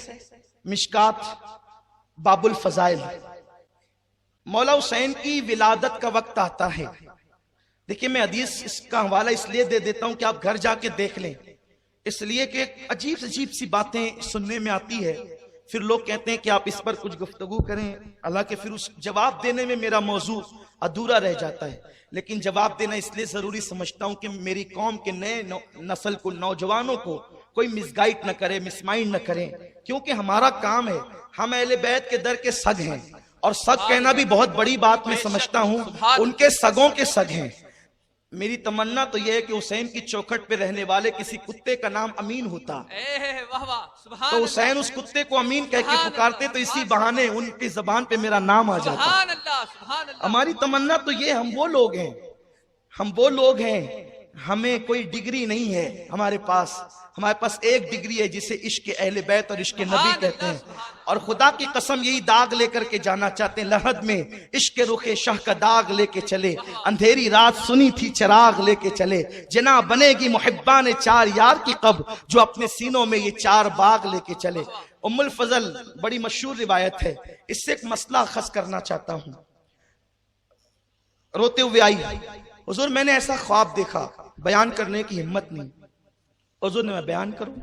مشکات باب الفضائل۔ مولا حسین کی ولادت کا وقت آتا ہے، دیکھیں میں حدیث اس کا حوالہ اس لیے دے دیتا ہوں کہ آپ گھر جا کے دیکھ لیں، اس لیے کہ عجیب سی باتیں سننے میں آتی ہے، پھر لوگ کہتے ہیں کہ آپ اس پر کچھ گفتگو کریں، حالانکہ پھر اس جواب دینے میں میرا موضوع ادھورا رہ جاتا ہے۔ لیکن جواب دینا اس لیے ضروری سمجھتا ہوں کہ میری قوم کے نئے نسل کو، نوجوانوں کو کوئی مس گائیڈ نہ کرے، مس مائنڈ نہ کریں، کیونکہ ہمارا کام ہے، ہم اہل بیت کے در کے سگ ہیں، اور سگ کہنا بھی بہت بڑی بات میں سمجھتا ہوں، ان کے سگوں کے سگ ہیں۔ میری تمنا تو یہ ہے کہ حسین کی چوکھٹ پہ رہنے والے کسی کتے کا نام امین ہوتا، تو حسین اس کتے کو امین کہہ کے پکارتے تو اسی بہانے ان کی زبان پہ میرا نام آ جاتا۔ ہماری تمنا تو یہ، ہم وہ لوگ ہیں، ہمیں کوئی ڈگری نہیں ہے ہمارے پاس ایک ڈگری ہے جسے عشق اہل بیت اور عشق نبی کہتے ہیں، اور خدا کی قسم یہی داغ لے کر کے جانا چاہتے ہیں۔ لحد میں عشق رخ شاہ کا داغ لے کے چلے، اندھیری رات سنی تھی چراغ لے کے چلے، جنا بنے گی محبان 4 یار کی قب، جو اپنے سینوں میں یہ 4 باغ لے کے چلے۔ ام الفضل بڑی مشہور روایت ہے، اس سے ایک مسئلہ اخذ کرنا چاہتا ہوں۔ روتے ہوئے آئی، حضور میں نے ایسا خواب دیکھا، بیان کرنے کی ہمت نہیں، حضور نے میں بیان کروں؟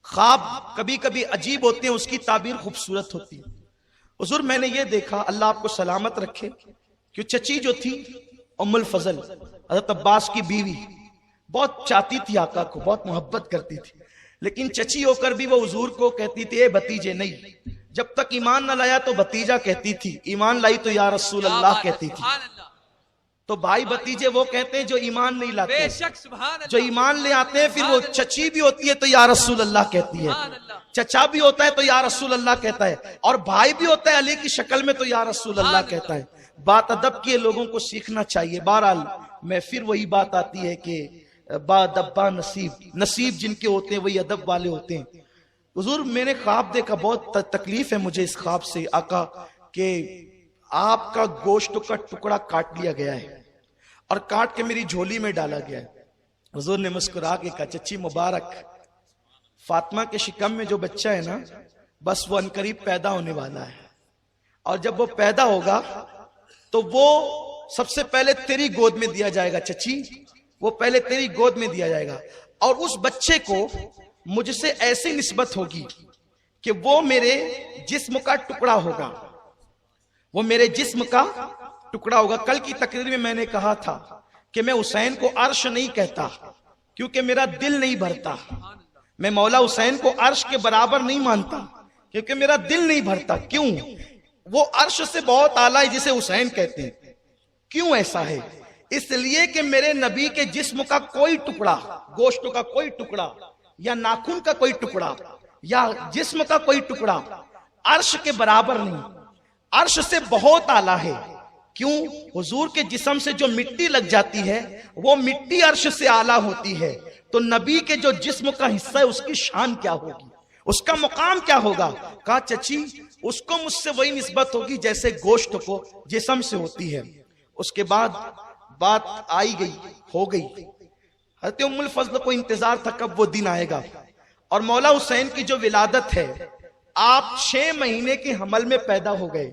خواب کبھی کبھی عجیب ہوتے ہیں، اس کی تعبیر خوبصورت ہوتی ہے۔ حضور میں نے یہ دیکھا، اللہ آپ کو سلامت رکھے، کہ چچی جو تھی ام الفضل، حضرت عباس کی بیوی، بہت چاہتی تھی آقا کو، بہت محبت کرتی تھی، لیکن چچی ہو کر بھی وہ حضور کو کہتی تھی اے بھتیجے نہیں، جب تک ایمان نہ لایا تو بھتیجا کہتی تھی، ایمان لائی تو یا رسول اللہ کہتی تھی۔ تو بھائی بھتیجے وہ کہتے ہیں جو ایمان نہیں لاتے، جو ایمان لے آتے ہیں پھر وہ چچی بھی ہوتی ہے تو یا رسول اللہ کہتی ہے، چچا بھی ہوتا ہے تو یا رسول اللہ کہتا ہے، اور بھائی بھی ہوتا ہے علی کی شکل میں تو یا رسول اللہ کہتا ہے۔ بات ادب کی لوگوں کو سیکھنا چاہیے۔ بہرحال میں پھر وہی بات آتی ہے کہ با دبا نصیب جن کے ہوتے ہیں وہی ادب والے ہوتے ہیں۔ حضور میں نے خواب دیکھا، بہت تکلیف ہے مجھے اس خواب سے آقا، کہ آپ کا گوشت کا ٹکڑا کاٹ لیا گیا ہے اور کاٹ کے میری جھولی میں ڈالا گیا ہے۔ حضور نے مسکرا کے کہا چچی مبارک، فاطمہ کے شکم میں جو بچہ ہے نا، بس وہ عنقریب پیدا ہونے والا ہے، اور جب وہ پیدا ہوگا تو وہ سب سے پہلے تیری گود میں دیا جائے گا چچی، وہ پہلے تیری گود میں دیا جائے گا، اور اس بچے کو مجھ سے ایسی نسبت ہوگی کہ وہ میرے جسم کا ٹکڑا ہوگا، وہ میرے جسم کا ٹکڑا ہوگا۔ کل کی تقریر میں نے کہا تھا کہ میں حسین کو عرش نہیں کہتا کیونکہ میرا دل نہیں بھرتا، میں مولا حسین کو عرش کے برابر نہیں مانتا، کیونکہ میرا دل نہیں بھرتا. کیوں؟ وہ عرش سے بہت اعلیٰ ہے جسے حسین کہتے ہیں. کیوں ایسا ہے؟ اس لیے کہ میرے نبی کے جسم کا کوئی ٹکڑا، گوشت کا کوئی ٹکڑا یا ناخن کا کوئی ٹکڑا یا جسم کا کوئی ٹکڑا عرش کے برابر نہیں، عرش سے بہت اعلیٰ ہے. کیوں؟ حضور کے جسم سے جو مٹی لگ جاتی ہے وہ مٹی عرش سے اعلیٰ ہوتی ہے. تو نبی کے جو جسم کا حصہ ہے اس کی شان کیا ہوگی، اس کا مقام کیا ہوگا؟ کہا چچی اس کو مجھ سے وہی نسبت ہوگی جیسے گوشت کو جسم سے ہوتی ہے. اس کے بعد بات آئی گئی، ہو گئی. حضرت ام الفضل کو انتظار تھا کب وہ دن آئے گا. اور مولا حسین کی جو ولادت ہے، آپ 6 مہینے کے حمل میں پیدا ہو گئے.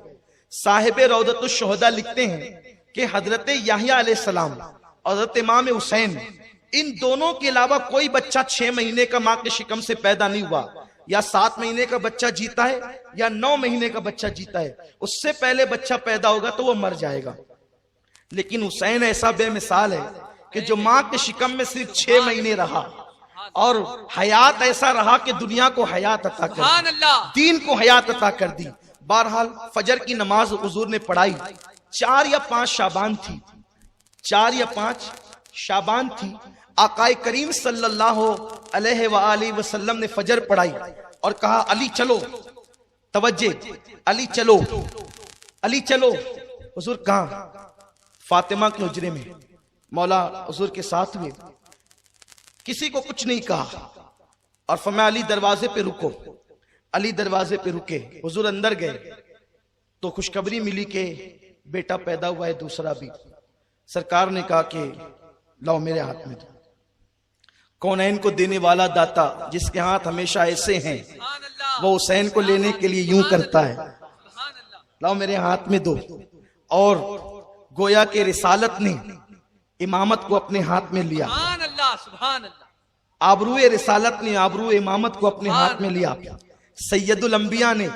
صاحب روضۃ الشہداء لکھتے ہیں کہ حضرت یحییٰ علیہ السلام اور حضرت امام حسین، ان دونوں کے علاوہ کوئی بچہ 6 مہینے کا ماں کے شکم سے پیدا نہیں ہوا. یا 7 مہینے کا بچہ جیتا ہے یا 9 مہینے کا بچہ جیتا ہے، اس سے پہلے بچہ پیدا ہوگا تو وہ مر جائے گا. لیکن حسین ایسا بے مثال ہے کہ جو ماں کے شکم میں صرف 6 مہینے رہا اور حیات ایسا رہا کہ دنیا کو حیات عطا کر دی، دین کو حیات عطا کر دی. بہرحال فجر کی نماز حضور نے پڑھائی. 4 یا 5 شعبان تھی، 4 یا 5 شعبان تھی. آقا کریم صلی اللہ علیہ وآلہ وسلم نے فجر پڑھائی اور کہا علی چلو، توجہ، علی چلو، علی چلو. حضور کہاں؟ فاطمہ کے حجرے میں. مولا حضور کے ساتھ ہوئے، کسی کو کچھ نہیں کہا اور فرمایا علی دروازے پہ رکو. علی دروازے پہ رکے. حضور اندر گئے تو خوشخبری ملی کہ بیٹا پیدا ہوا ہے دوسرا بھی. سرکار نے کہا کہ لاؤ میرے ہاتھ میں دو. کونین کو دینے والا داتا جس کے ہاتھ ہمیشہ ایسے ہیں، وہ حسین کو لینے کے لیے یوں کرتا ہے. لاؤ میرے ہاتھ میں دو. اور گویا کہ رسالت نے امامت کو اپنے ہاتھ میں لیا. آبرو رسالت نے آبرو امامت کو اپنے ہاتھ میں لیا. سید الانبیاء نے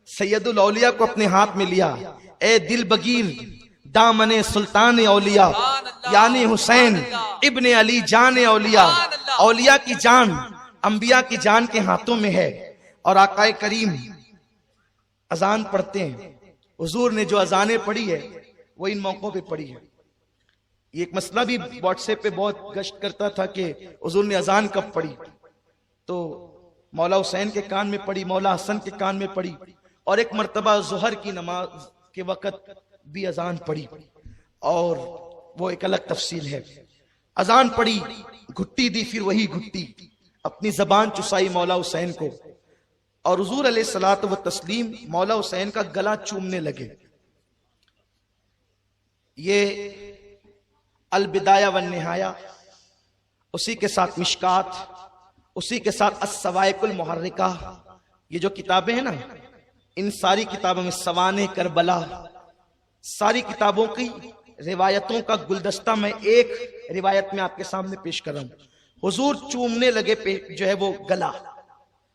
سید الاولیاء کو اپنے ہاتھ میں لیا. اے دل بگیر دامن سلطان اولیاء، یعنی حسین ابن علی جان اولیاء. اولیاء کی جان انبیاء کی جان کے ہاتھوں میں ہے. اور آقا کریم اذان پڑھتے ہیں. حضور نے جو اذانیں پڑھی ہے وہ ان موقعوں پہ پڑھی ہے. یہ ایک مسئلہ بھی واٹس ایپ پہ بہت گشت کرتا تھا کہ حضور نے اذان کب پڑھی. تو مولا حسین کے کان میں پڑھی، مولا حسن کے کان میں پڑھی، اور ایک مرتبہ ظہر کی نماز کے وقت بھی اذان پڑھی، اور وہ ایک الگ تفصیل ہے. اذان پڑھی، گھٹی دی، پھر وہی گھٹی، اپنی زبان چسائی مولا حسین کو، اور حضور علیہ الصلوۃ والتسلیم مولا حسین کا گلا چومنے لگے. یہ البدایہ والنہایہ، اسی کے ساتھ مشکات، اسی کے ساتھ السوائق المحرکہ، یہ جو کتابیں ہیں نا، ان ساری کتابوں میں سوانح کربلا، ساری کتابوں کی روایتوں کا گلدستہ میں ایک روایت میں آپ کے سامنے پیش کر رہا ہوں. حضور چومنے لگے جو ہے وہ گلا.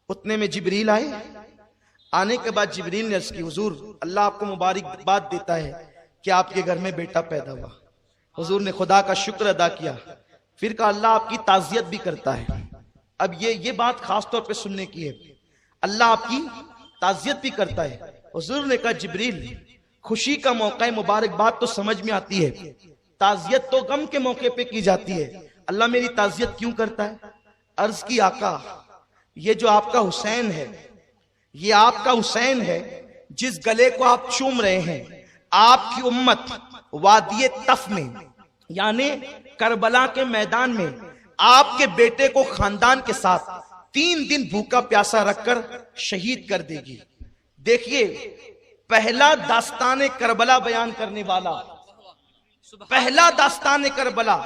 اتنے میں جبریل آئے. آنے کے بعد جبریل نے عرض کی حضور اللہ آپ کو مبارکباد دیتا ہے کہ آپ کے گھر میں بیٹا پیدا ہوا. حضور نے خدا کا شکر ادا کیا. پھر کہا اللہ آپ کی تعزیت بھی کرتا ہے. اب یہ بات خاص طور پہ سننے کی ہے. اللہ آپ کی تعزیت بھی کرتا ہے. حضور نے کہا جبریل خوشی کا موقع ہے، مبارکباد تو سمجھ میں آتی ہے، تعزیت تو غم کے موقع پہ کی جاتی ہے، اللہ میری تعزیت کیوں کرتا ہے؟ عرض کی آقا یہ جو آپ کا حسین ہے، یہ آپ کا حسین ہے جس گلے کو آپ چوم رہے ہیں. آپ کی امت وادی تف میں یعنی کربلا کے میدان میں آپ کے بیٹے کو خاندان کے ساتھ 3 دن بھوکا پیاسا رکھ کر شہید کر دے گی. دیکھیے پہلا داستان کربلا بیان کرنے والا، پہلا داستان کربلا.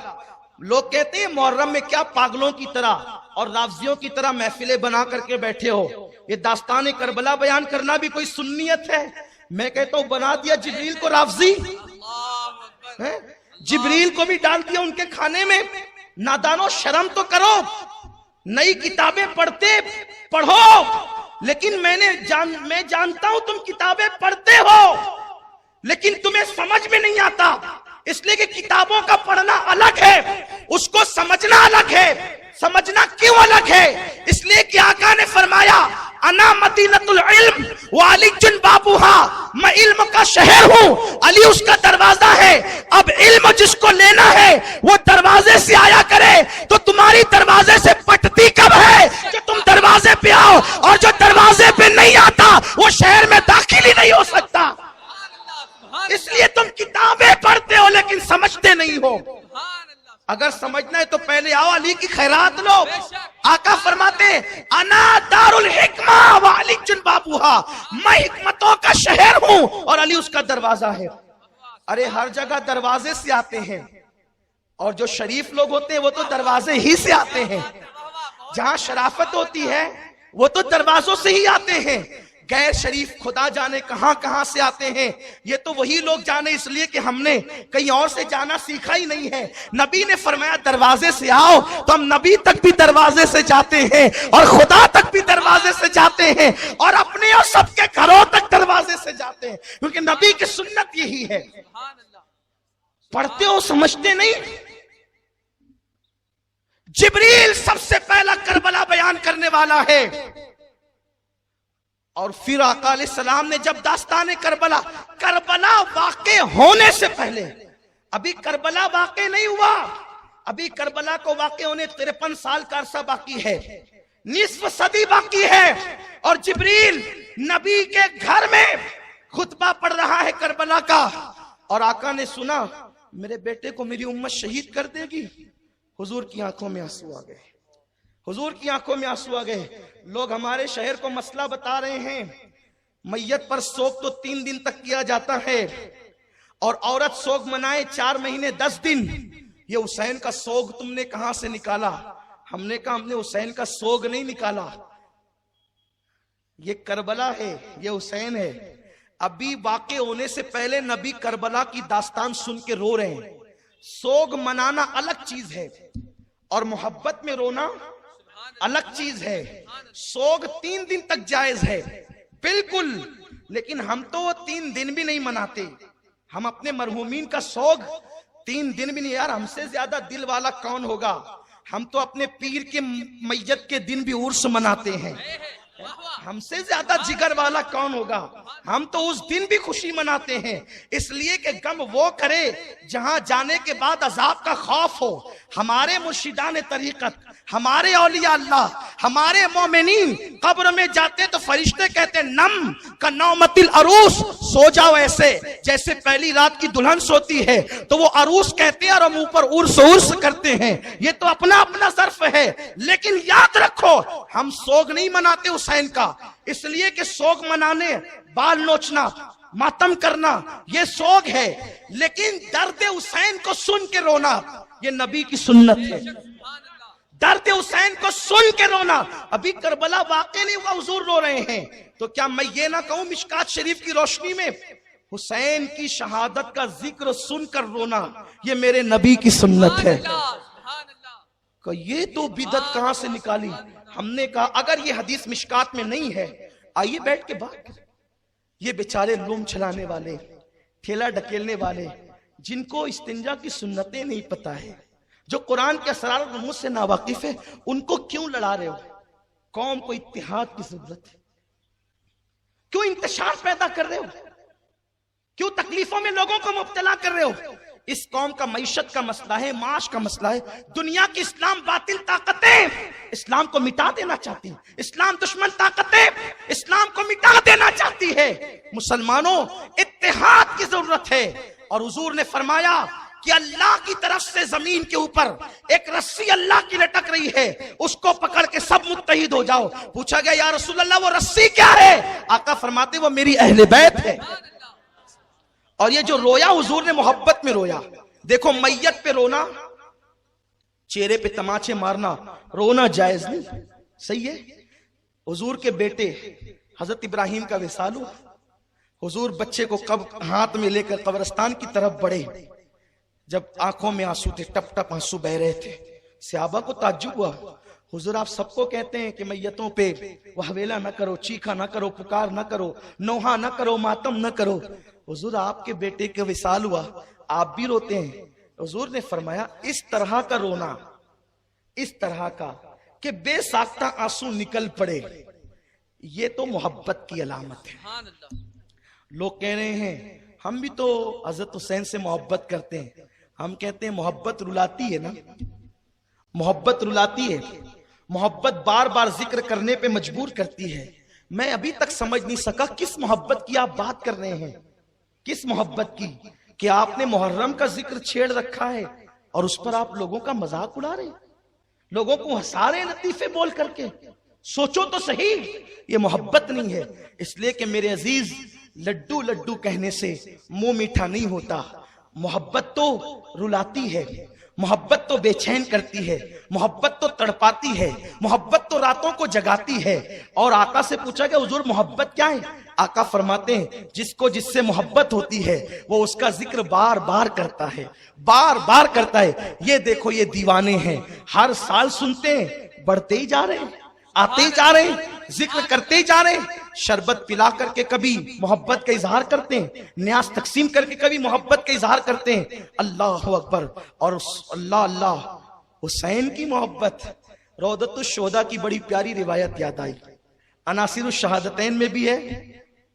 لوگ کہتے ہیں محرم میں کیا پاگلوں کی طرح اور رافضیوں کی طرح محفلیں بنا کر کے بیٹھے ہو، یہ داستان کربلا بیان کرنا بھی کوئی سنیت ہے؟ میں کہتا ہوں بنا دیا جبریل کو رافضی، جبریل کو بھی ڈال دیا ان کے کھانے میں. نادانو شرم تو کرو. نئی کتابیں پڑھو، لیکن میں جانتا ہوں تم کتابیں پڑھتے ہو لیکن تمہیں سمجھ میں نہیں آتا، اس لیے کہ کتابوں کا پڑھنا الگ ہے، اس کو سمجھنا الگ ہے. سمجھنا کیوں الگ ہے؟ اس لیے کہ آقا نے فرمایا انا مدینۃ العلم وعلی بابوہا، میں علم کا شہر ہوں، علی اس کا دروازہ ہے۔ اب علم جس کو لینا ہے وہ دروازے سے آیا کرے، تو تمہاری دروازے سے پٹتی کب ہے کہ تم دروازے پہ آؤ، اور جو دروازے پہ نہیں آتا وہ شہر میں داخل ہی نہیں ہو سکتا۔ اس لیے تم کتابیں پڑھتے ہو لیکن سمجھتے نہیں ہو۔ اگر سمجھنا ہے تو پہلے آؤ، علی کی خیرات لو۔ آقا فرماتے ہیں انا دار الحکمہ وعلی بابوہا، میں حکمتوں کا شہر ہوں اور علی اس کا دروازہ ہے۔ ارے ہر جگہ دروازے سے آتے ہیں، اور جو شریف لوگ ہوتے ہیں وہ تو دروازے ہی سے آتے ہیں۔ جہاں شرافت ہوتی ہے وہ تو دروازوں سے ہی آتے ہیں۔ غیر شریف خدا جانے کہاں کہاں سے آتے ہیں، یہ تو وہی لوگ جانے، اس لیے کہ ہم نے کہیں اور سے جانا سیکھا ہی نہیں ہے۔ نبی نے فرمایا دروازے سے آؤ، تو ہم نبی تک بھی دروازے سے جاتے ہیں، اور خدا تک بھی دروازے سے جاتے ہیں، اور اپنے اور سب کے گھروں تک دروازے سے جاتے ہیں، کیونکہ نبی کی سنت یہی ہے۔ پڑھتے ہو سمجھتے نہیں۔ جبریل سب سے پہلا کربلا بیان کرنے والا ہے، اور پھر آقا علیہ السلام نے جب داستان کربلا واقع ہونے سے پہلے، ابھی کربلا واقع نہیں ہوا، ابھی کربلا کو واقع ہونے 53 سال کا عرصہ باقی ہے، نصف صدی باقی ہے، اور جبریل نبی کے گھر میں خطبہ پڑھ رہا ہے کربلا کا، اور آقا نے سنا میرے بیٹے کو میری امت شہید کر دے گی۔ حضور کی آنکھوں میں آنسو آ گئے، حضور کی آنکھوں میں آنسو آ گئے۔ لوگ ہمارے شہر کو مسئلہ بتا رہے ہیں، میت پر سوگ تو 3 دن تک کیا جاتا ہے، اور عورت سوگ منائے 4 مہینے 10 دن۔ یہ حسین کا سوگ تم نے کہاں سے نکالا؟ ہم نے کہا ہم نے حسین کا سوگ نہیں نکالا، یہ کربلا ہے، یہ حسین ہے۔ ابھی واقع ہونے سے پہلے نبی کربلا کی داستان سن کے رو رہے ہیں۔ سوگ منانا الگ چیز ہے، اور محبت میں رونا الگ چیز ہے۔ سوگ 3 دن تک جائز ہے بالکل، لیکن ہم تو وہ 3 دن بھی نہیں مناتے۔ ہم اپنے مرحومین کا سوگ 3 دن بھی نہیں، یار ہم سے زیادہ دل والا کون ہوگا؟ ہم تو اپنے پیر کے میت کے دن بھی عرس مناتے ہیں، ہم سے زیادہ جگر والا کون ہوگا؟ ہم تو اس دن بھی خوشی مناتے ہیں، اس لیے کہ غم وہ کرے جہاں جانے کے بعد عذاب کا خوف ہو۔ ہمارے مرشدان طریقت، ہمارے اولیاء اللہ، ہمارے مومنین قبر میں جاتے تو فرشتے کہتے نم کا نومت العروس، سو جاؤ ایسے جیسے پہلی رات کی دلہن سوتی ہے، تو وہ عروس کہتے ہیں اور ہم اوپر عرس عرس کرتے ہیں۔ یہ تو اپنا اپنا ظرف ہے، لیکن یاد رکھو ہم سوگ نہیں مناتے حسین کا، اس لیے کہ سوگ منانے بال نوچنا، ماتم کرنا یہ سوگ ہے، لیکن درد حسین کو سن کے رونا یہ نبی کی سنت ہے۔ درد حسین کو سن کے رونا، ابھی کربلا واقع نہیں ہوا حضور رو رہے ہیں، تو کیا میں یہ نہ کہوں مشکات شریف کی روشنی میں حسین کی شہادت کا ذکر سن کر رونا یہ میرے نبی کی سنت ہے؟ کہ یہ تو بدعت کہاں سے نکالی؟ ہم نے کہا اگر یہ حدیث مشکات میں نہیں ہے، آئیے بیٹھ کے بات کریں۔ یہ بیچارے لوم چلانے والے، ٹھیلا ڈکیلنے والے، جن کو استنجا کی سنتیں نہیں پتہ ہے، جو قرآن کے اسرار و رموز سے ناواقف ہے، ان کو کیوں لڑا رہے ہو؟ قوم کو اتحاد کی ضرورت ہے، کیوں انتشار پیدا کر رہے ہو؟ کیوں تکلیفوں میں لوگوں کو مبتلا کر رہے ہو؟ اس قوم کا معیشت کا مسئلہ ہے، معاش کا مسئلہ ہے۔ دنیا کی اسلام باطل طاقتیں اسلام کو مٹا دینا چاہتی ہیں، اسلام دشمن طاقتیں اسلام کو مٹا دینا چاہتی ہے۔ مسلمانوں اتحاد کی ضرورت ہے، اور حضور نے فرمایا کہ اللہ کی طرف سے زمین کے اوپر ایک رسی اللہ کی لٹک رہی ہے، اس کو پکڑ کے سب متحد ہو جاؤ۔ پوچھا گیا یا رسول اللہ وہ رسی کیا ہے؟ آقا فرماتے وہ میری اہل بیت ہے۔ اور یہ جو رویا حضور نے محبت میں رویا۔ دیکھو میت پہ رونا، چہرے پہ تماچے مارنا، رونا جائز نہیں، صحیح ہے؟ حضور کے بیٹے حضرت ابراہیم کا وصال ہوا، حضور بچے کو ہاتھ میں لے کر قبرستان کی طرف بڑھے، جب آنکھوں میں آنسو تھے، ٹپ ٹپ آنسو بہ رہے تھے، صحابہ کو تعجب ہوا، حضور آپ سب کو کہتے ہیں کہ میتوں پہ وہویلا نہ کرو، چیخا نہ کرو، پکار نہ کرو، نوحہ نہ کرو، ماتم نہ کرو، حضور آپ کے بیٹے کا وصال ہوا، آپ بھی روتے ہیں۔ حضور نے فرمایا اس طرح کا رونا، اس طرح کا کہ بے ساختہ آنسو نکل پڑے، یہ تو محبت کی علامت ہے. سبحان اللہ. لوگ کہہ رہے ہیں ہم بھی تو حضرت حسین سے محبت کرتے ہیں. ہم کہتے ہیں محبت رلاتی ہے نا, محبت رلاتی ہے, محبت بار بار ذکر کرنے پہ مجبور کرتی ہے. میں ابھی تک سمجھ نہیں سکا کس محبت کی آپ بات کر رہے ہیں, کس محبت کی کہ آپ نے محرم کا ذکر چھیڑ رکھا ہے اور اس پر آپ لوگوں کا مذاق اڑا رہے ہیں, لوگوں کو ہنسا رہے لطیفے بول کر کے. سوچو تو صحیح, یہ محبت نہیں ہے. اس لیے کہ میرے عزیز, لڈو لڈو کہنے سے منہ میٹھا نہیں ہوتا. محبت تو رلاتی ہے, محبت تو بے چین کرتی ہے, محبت تو تڑپاتی ہے, محبت تو راتوں کو جگاتی ہے. اور آقا سے پوچھا کہ حضور محبت کیا ہے؟ آقا فرماتے ہیں جس کو جس سے محبت ہوتی ہے وہ اس کا ذکر بار بار کرتا ہے, بار بار کرتا ہے. یہ دیکھو یہ دیوانے ہیں, ہر سال سنتے ہیں, بڑھتے ہی جا رہے ہیں, آتے ہی جا رہے ہیں, ذکر کرتے ہی جا رہے ہیں. شربت پلا کر کے کبھی محبت کا اظہار کرتے ہیں, نیاز تقسیم کر کے کبھی محبت کا اظہار کرتے ہیں. اللہ اکبر. اور اللہ اللہ, حسین کی محبت. روضۃ الشہداء کی بڑی پیاری روایت یاد آئی, عناصر الشہادتین میں بھی ہے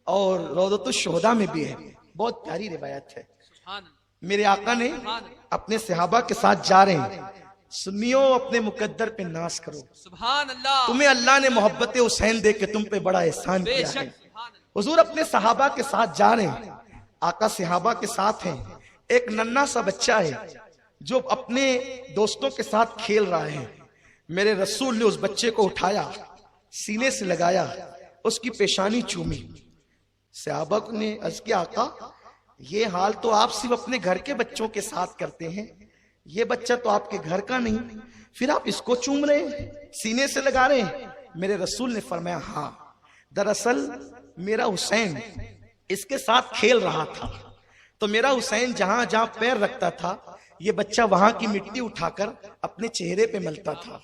اور روضۃ الشہداء میں بھی ہے. بہت پیاری روایت ہے. سبحان اللہ. میرے آقا نے اپنے صحابہ کے ساتھ جا رہے ہیں, سنیو اپنے مقدر پہ ناز کرو, سبحان اللہ. تمہیں اللہ نے محبت حسین دے کے تم پہ بڑا احسان بے کیا ہے. شک. سبحان اللہ. حضور اپنے صحابہ کے ساتھ جا رہے ہیں, آقا صحابہ کے ساتھ ہیں. ایک ننھا سا بچہ ہے جو اپنے دوستوں کے ساتھ کھیل رہا ہے. میرے رسول نے اس بچے کو اٹھایا, سینے سے لگایا, اس کی پیشانی چومی. صحابہ نے عرض کیا آقا یہ حال تو آپ صرف اپنے گھر کے بچوں کے ساتھ کرتے ہیں, یہ بچہ تو آپ کے گھر کا نہیں, پھر آپ اس کو چوم رہے ہیں, سینے سے لگا رہے ہیں. میرے رسول نے فرمایا ہاں, دراصل میرا حسین اس کے ساتھ کھیل رہا تھا, تو میرا حسین جہاں جہاں پیر رکھتا تھا یہ بچہ وہاں کی مٹی اٹھا کر اپنے چہرے پہ ملتا تھا.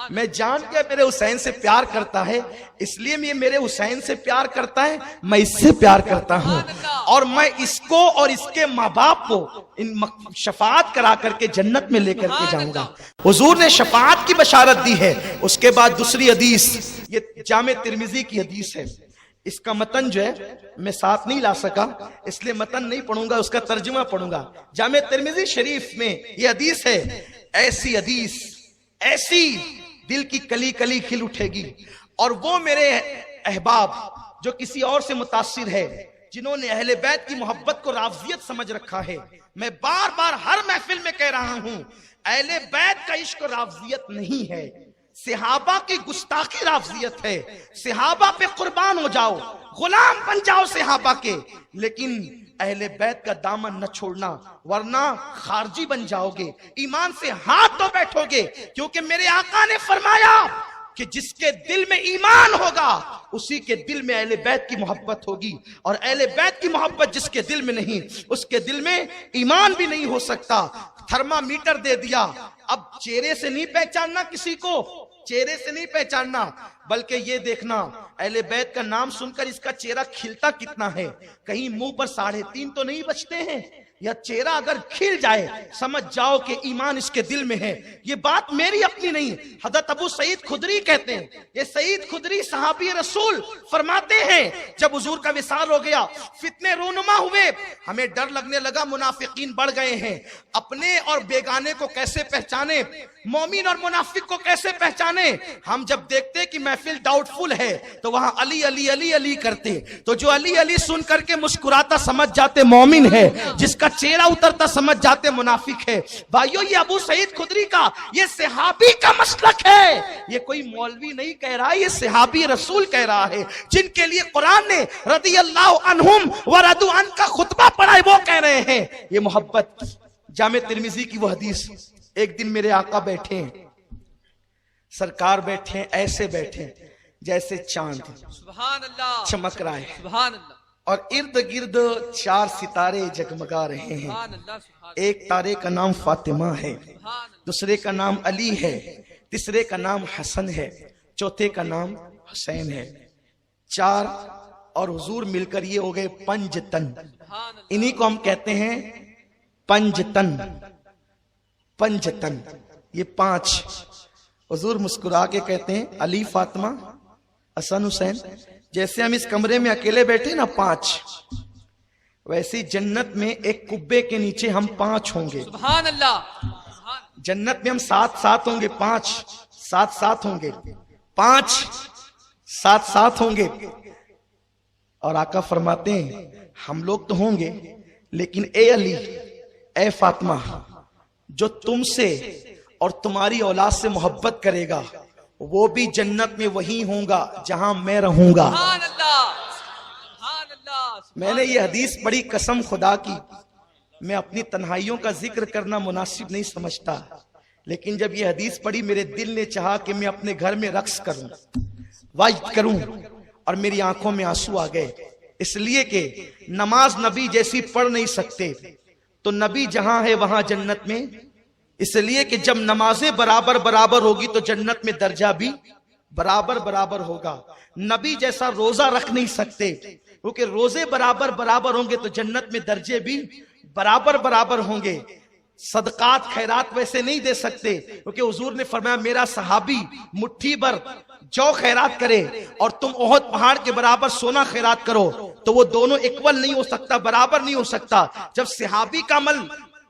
میں جان کے میرے حسین سے پیار کرتا ہے, اس لیے یہ میرے حسین سے پیار کرتا ہے, میں اس سے پیار کرتا ہوں, اور میں اس کو اور اس کے ماں باپ کو ان شفاعت کرا کر کے جنت میں لے کر کے جاؤں گا. حضور نے شفاعت کی بشارت دی ہے. اس کے بعد دوسری حدیث, یہ جامع ترمذی کی حدیث ہے. اس کا متن جو ہے میں ساتھ نہیں لا سکا, اس لیے متن نہیں پڑھوں گا, اس کا ترجمہ پڑھوں گا. جامع ترمذی شریف میں یہ حدیث ہے. ایسی حدیث, ایسی دل کی کلی کلی کھل اٹھے گی. اور وہ میرے احباب جو کسی اور سے متاثر ہے, جنہوں نے اہل بیت کی محبت کو رافضیت سمجھ رکھا ہے, میں بار بار ہر محفل میں کہہ رہا ہوں اہل بیت کا عشق رافضیت نہیں ہے, صحابہ کی گستاخی رافضیت ہے. صحابہ پہ قربان ہو جاؤ, غلام بن جاؤ صحابہ کے, لیکن اہل بیت کا دامن نہ چھوڑنا, ورنہ خارجی بن جاؤ گے, ایمان سے ہاتھ دھو بیٹھو گے. کیونکہ میرے آقا نے فرمایا کہ جس کے دل میں ایمان ہوگا اسی کے دل میں اہل بیت کی محبت ہوگی, اور اہل بیت کی محبت جس کے دل میں نہیں اس کے دل میں ایمان بھی نہیں ہو سکتا. تھرمامیٹر دے دیا, اب چہرے سے نہیں پہچاننا کسی کو, چہرے سے نہیں پہچاننا, بلکہ یہ دیکھنا اہل بیت کا نام سن کر اس کا چہرہ کھلتا کتنا ہے. کہیں منہ پر 3.5 تو نہیں بچتے ہیں, یا چہرہ اگر کھل جائے سمجھ جاؤ کہ ایمان اس کے دل میں ہے. یہ بات میری اپنی نہیں, حضرت ابو سعید خدری کہتے ہیں. یہ سعید خدری صحابی رسول فرماتے ہیں جب حضور کا وصال ہو گیا فتنے رونما ہوئے, ہمیں ڈر لگنے لگا منافقین بڑھ گئے ہیں, اپنے اور بیگانے کو کیسے پہچانے, مومن اور منافق کو کیسے پہچانے. ہم جب دیکھتے کہ محفل ڈاؤٹ فل ہے تو وہاں علی علی علی علی کرتے, تو جو علی علی سن کر کے مسکراتا سمجھ جاتے مومن ہے, جس کا چہرہ اترتا سمجھ جاتے منافق ہے. بھائیو یہ ابو سعید خدری کا, یہ صحابی کا مسلک ہے, یہ کوئی مولوی نہیں کہہ رہا, یہ صحابی رسول کہہ رہا ہے, جن کے لیے قرآن نے رضی اللہ عنہم ورضوا عنہ کا خطبہ پڑھا ہے, وہ کہہ رہے ہیں یہ محبت. جامع ترمذی کی وہ حدیث, ایک دن میرے آقا بیٹھے ہیں, سرکار بیٹھے ہیں, ایسے بیٹھے ہیں جیسے چاند سبحان اللہ. چمک رہا ہے, سبحان اللہ. اور ارد گرد 4 ستارے جگمگا رہے ہیں. سبحان اللہ. سبحان ایک تارے کا نام فاطمہ ہے, اللہ. دوسرے کا نام علی ہے, تیسرے کا نام حسن ہے, چوتھے کا نام حسین ہے. 4 اور حضور مل کر یہ ہو گئے 5 تن. سبحان اللہ. انہی کو ہم کہتے ہیں 5 تن. 5 تن, یہ 5. حضور مسکرا کے کہتے ہیں علی فاطمہ حسن حسین جیسے ہم اس کمرے میں اکیلے بیٹھے نا 5، ویسے جنت میں ایک کبے کے نیچے ہم 5 ہوں گے. سبحان اللہ. جنت میں ہم 7 ہوں گے، 5 7 ہوں گے، 5 7 ہوں گے. اور آقا فرماتے ہیں ہم لوگ تو ہوں گے، لیکن اے علی، اے فاطمہ، جو تم سے اور تمہاری اولاد سے محبت کرے گا وہ بھی جنت میں وہی ہوں گا جہاں میں رہوں گا. سبحان اللہ. سبحان اللہ. میں نے یہ حدیث پڑھی، قسم خدا کی میں اپنی تنہائیوں کا ذکر کرنا مناسب نہیں سمجھتا، لیکن جب یہ حدیث پڑھی میرے دل نے چاہا کہ میں اپنے گھر میں رقص کروں، واجب کروں، اور میری آنکھوں میں آنسو آ گئے. اس لیے کہ نماز نبی جیسی پڑھ نہیں سکتے، تو نبی جہاں ہے وہاں جنت میں. اس لیے کہ جب نمازیں برابر ہوگی تو جنت میں درجہ بھی برابر ہوگا. نبی جیسا روزہ رکھ نہیں سکتے، کیونکہ روزے برابر ہوں گے تو جنت میں درجے بھی برابر ہوں گے. صدقات خیرات ویسے نہیں دے سکتے، کیونکہ حضور نے فرمایا میرا صحابی مٹھی بھر جو خیرات کرے اور تم احد پہاڑ کے برابر سونا خیرات کرو تو وہ دونوں اکول نہیں ہو سکتا، برابر نہیں ہو سکتا. جب صحابی کا عمل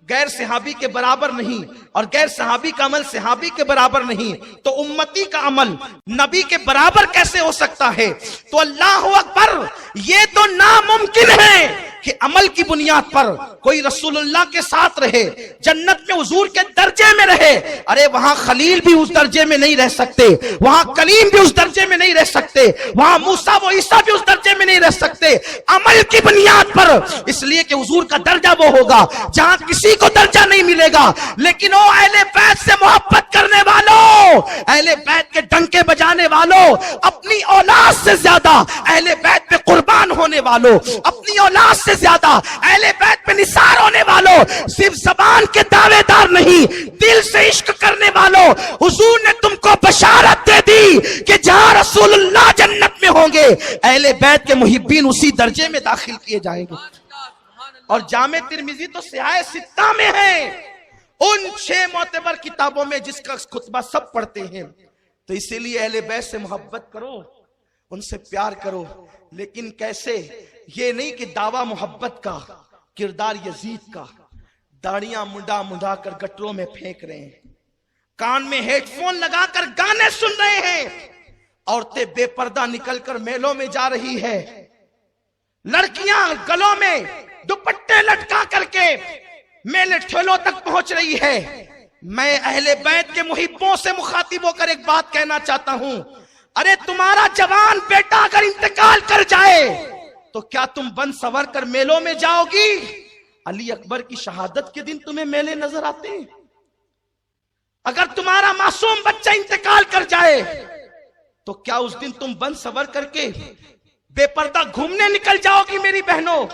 غیر صحابی کے برابر نہیں اور غیر صحابی کا عمل صحابی کے برابر نہیں تو امتی کا عمل نبی کے برابر کیسے ہو سکتا ہے؟ تو اللہ اکبر، یہ تو ناممکن ہے کہ عمل کی بنیاد پر کوئی رسول اللہ کے ساتھ رہے، جنت میں حضور کے درجے میں رہے. ارے وہاں خلیل بھی اس درجے میں نہیں رہ سکتے، وہاں کلیم بھی اس درجے میں نہیں رہ سکتے، وہاں موسیٰ و عیسیٰ بھی اس درجے میں نہیں رہ سکتے عمل کی بنیاد پر. اس لیے کہ حضور کا درجہ وہ ہوگا جہاں کسی کو درجہ نہیں ملے گا. لیکن او اہل بیت سے محبت کرنے والوں، اہل بیت کے ڈنکے بجانے والوں، اپنی اولاد سے زیادہ اہل بیت پہ قربان ہونے والوں، اپنی اولاد سے زیادہ اہل بیت پہ نثار ہونے والوں، صرف زبان کے دعوے دار نہیں دل سے عشق کرنے والوں، حضور نے تم کو بشارت دے دی کہ جہاں رسول اللہ جنت میں ہوں گے اہل بیت کے محبین اسی درجے میں داخل کیے جائیں گے. اور جامع ترمذی تو سیاہ ستہ میں ہے، ان 6 معتبر کتابوں میں جس کا خطبہ سب پڑھتے ہیں. تو اسی لیے اہل بیت سے محبت کرو، ان سے پیار کرو، لیکن کیسے؟ یہ نہیں کہ دعویٰ محبت کا کردار یزید کا، داڑیاں منڈا کر گٹروں میں پھینک رہے ہیں، کان میں ہیڈ فون لگا کر گانے سن رہے ہیں، عورتیں بے پردہ نکل کر میلوں میں جا رہی ہے، لڑکیاں گلوں میں دوپٹے لٹکا کر کے میلے ٹھیلوں تک پہنچ رہی ہے. میں اہل بیت کے محبوں سے مخاطب ہو کر ایک بات کہنا چاہتا ہوں، ارے تمہارا جوان بیٹا اگر انتقال کر جائے تو کیا تم بن سور کر میلوں میں جاؤ گی؟ علی اکبر کی شہادت کے دن تمہیں میلے نظر آتے ہیں؟ اگر تمہارا معصوم بچہ انتقال کر جائے تو کیا اس دن تم بن سور کر کے بے پردہ گھومنے نکل جاؤ گی میری بہنوں؟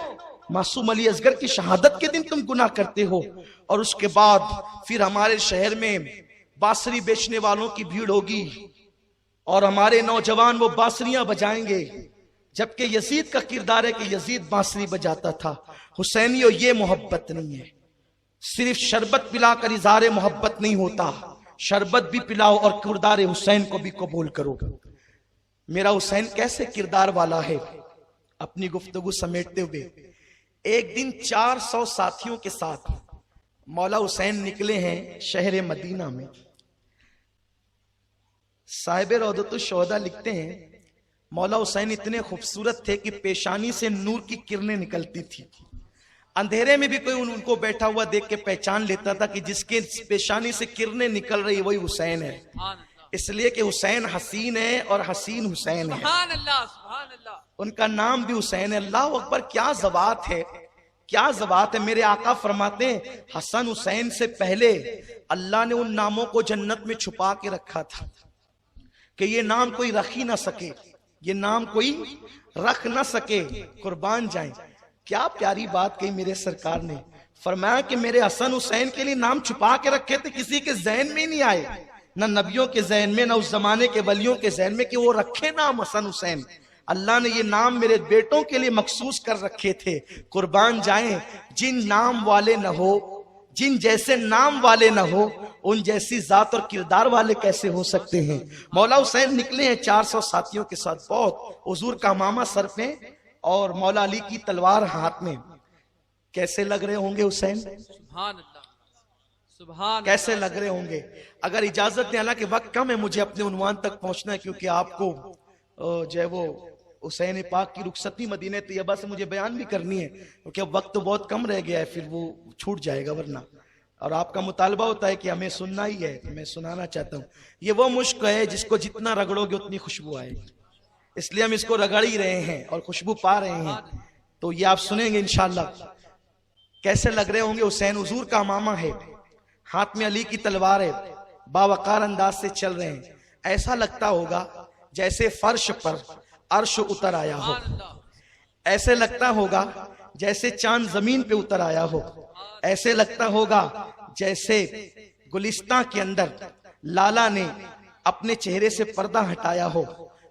معصوم علی اصغر کی شہادت کے دن تم گناہ کرتے ہو. اور اس کے بعد پھر ہمارے شہر میں بانسری بیچنے والوں کی بھیڑ ہوگی اور ہمارے نوجوان وہ بانسریاں بجائیں گے، جبکہ یزید کا کردار ہے کہ یزید بانسری بجاتا تھا. حسینیوں یہ محبت نہیں ہے، صرف شربت پلا کر اظہار محبت نہیں ہوتا، شربت بھی پلاؤ اور کردار حسین کو بھی قبول کرو. میرا حسین کیسے کردار والا ہے؟ اپنی گفتگو سمیٹتے ہوئے ایک دن 400 ساتھیوں کے ساتھ مولا حسین نکلے ہیں شہر مدینہ میں. صاحب روضۃ الشہداء لکھتے ہیں مولا حسین اتنے خوبصورت تھے کہ پیشانی سے نور کی کرنیں نکلتی تھی، اندھیرے میں بھی کوئی ان کو بیٹھا ہوا دیکھ کے پہچان لیتا تھا کہ جس کے پیشانی سے کرنیں نکل رہی وہی حسین ہے. اس لیے کہ حسین حسین ہے اور حسین حسین ہے. سبحان اللہ. سبحان اللہ. ان کا نام بھی حسین ہے. اللہ اکبر، کیا ذوات ہے، کیا ذوات ہے. میرے آقا فرماتے ہیں حسن حسین سے پہلے اللہ نے ان ناموں کو جنت میں چھپا کے رکھا تھا کہ یہ نام کوئی رکھ ہی نہ سکے، یہ نام کوئی رکھ نہ سکے. قربان جائیں، کیا پیاری بات کہی میرے سرکار نے. فرمایا کہ میرے حسن حسین کے لیے نام چھپا کے رکھے تھے، کسی کے ذہن میں نہیں آئے، نہ نبیوں کے ذہن میں، نہ اس زمانے کے ولیوں کے ذہن میں کہ وہ رکھے نام حسن حسین. اللہ نے یہ نام میرے بیٹوں کے لیے مخصوص کر رکھے تھے. قربان جائیں، جن نام والے نہ ہو جن جیسے نام والے نہ ہو ان جیسی ذات اور کردار والے کیسے ہو سکتے ہیں؟ مولا حسین نکلے ہیں 400 ساتھیوں کے ساتھ، بہت حضور کا امامہ سر پہ اور مولا علی کی تلوار ہاتھ میں. کیسے لگ رہے ہوں گے حسین؟ سبحان اللہ، سبحان کیسے لگ رہے ہوں گے؟ اگر اجازت دیں، حالانکہ وقت کم ہے، مجھے اپنے عنوان تک پہنچنا ہے، کیونکہ آپ کو جو ہے وہ حسین پاک کی رخصتی مدینہ طیبہ سے مجھے بیان بھی کرنی ہے، کیونکہ اب وقت تو بہت کم رہ گیا ہے، پھر وہ چھوٹ جائے گا ورنہ. اور آپ کا مطالبہ ہوتا ہے کہ ہمیں سننا ہی ہے، تو میں سنانا چاہتا ہوں. یہ وہ مشک ہے جس کو جتنا رگڑو گے اتنی خوشبو آئے گی، اس لیے ہم اس کو رگڑ ہی رہے ہیں اور خوشبو پا رہے ہیں. تو یہ آپ سنیں گے انشاءاللہ. کیسے لگ رہے ہوں گے حسین؟ حضور کا امامہ ہے، ہاتھ میں علی کی تلوار ہے، باوقار انداز سے چل رہے ہیں. ایسا لگتا ہوگا جیسے فرش پر عرش اتر آیا ہو، ایسے لگتا ہوگا جیسے چاند زمین پہ اتر آیا ہو، ایسے لگتا ہوگا جیسے گلستان کے اندر لالا نے اپنے چہرے سے پردہ ہٹایا ہو،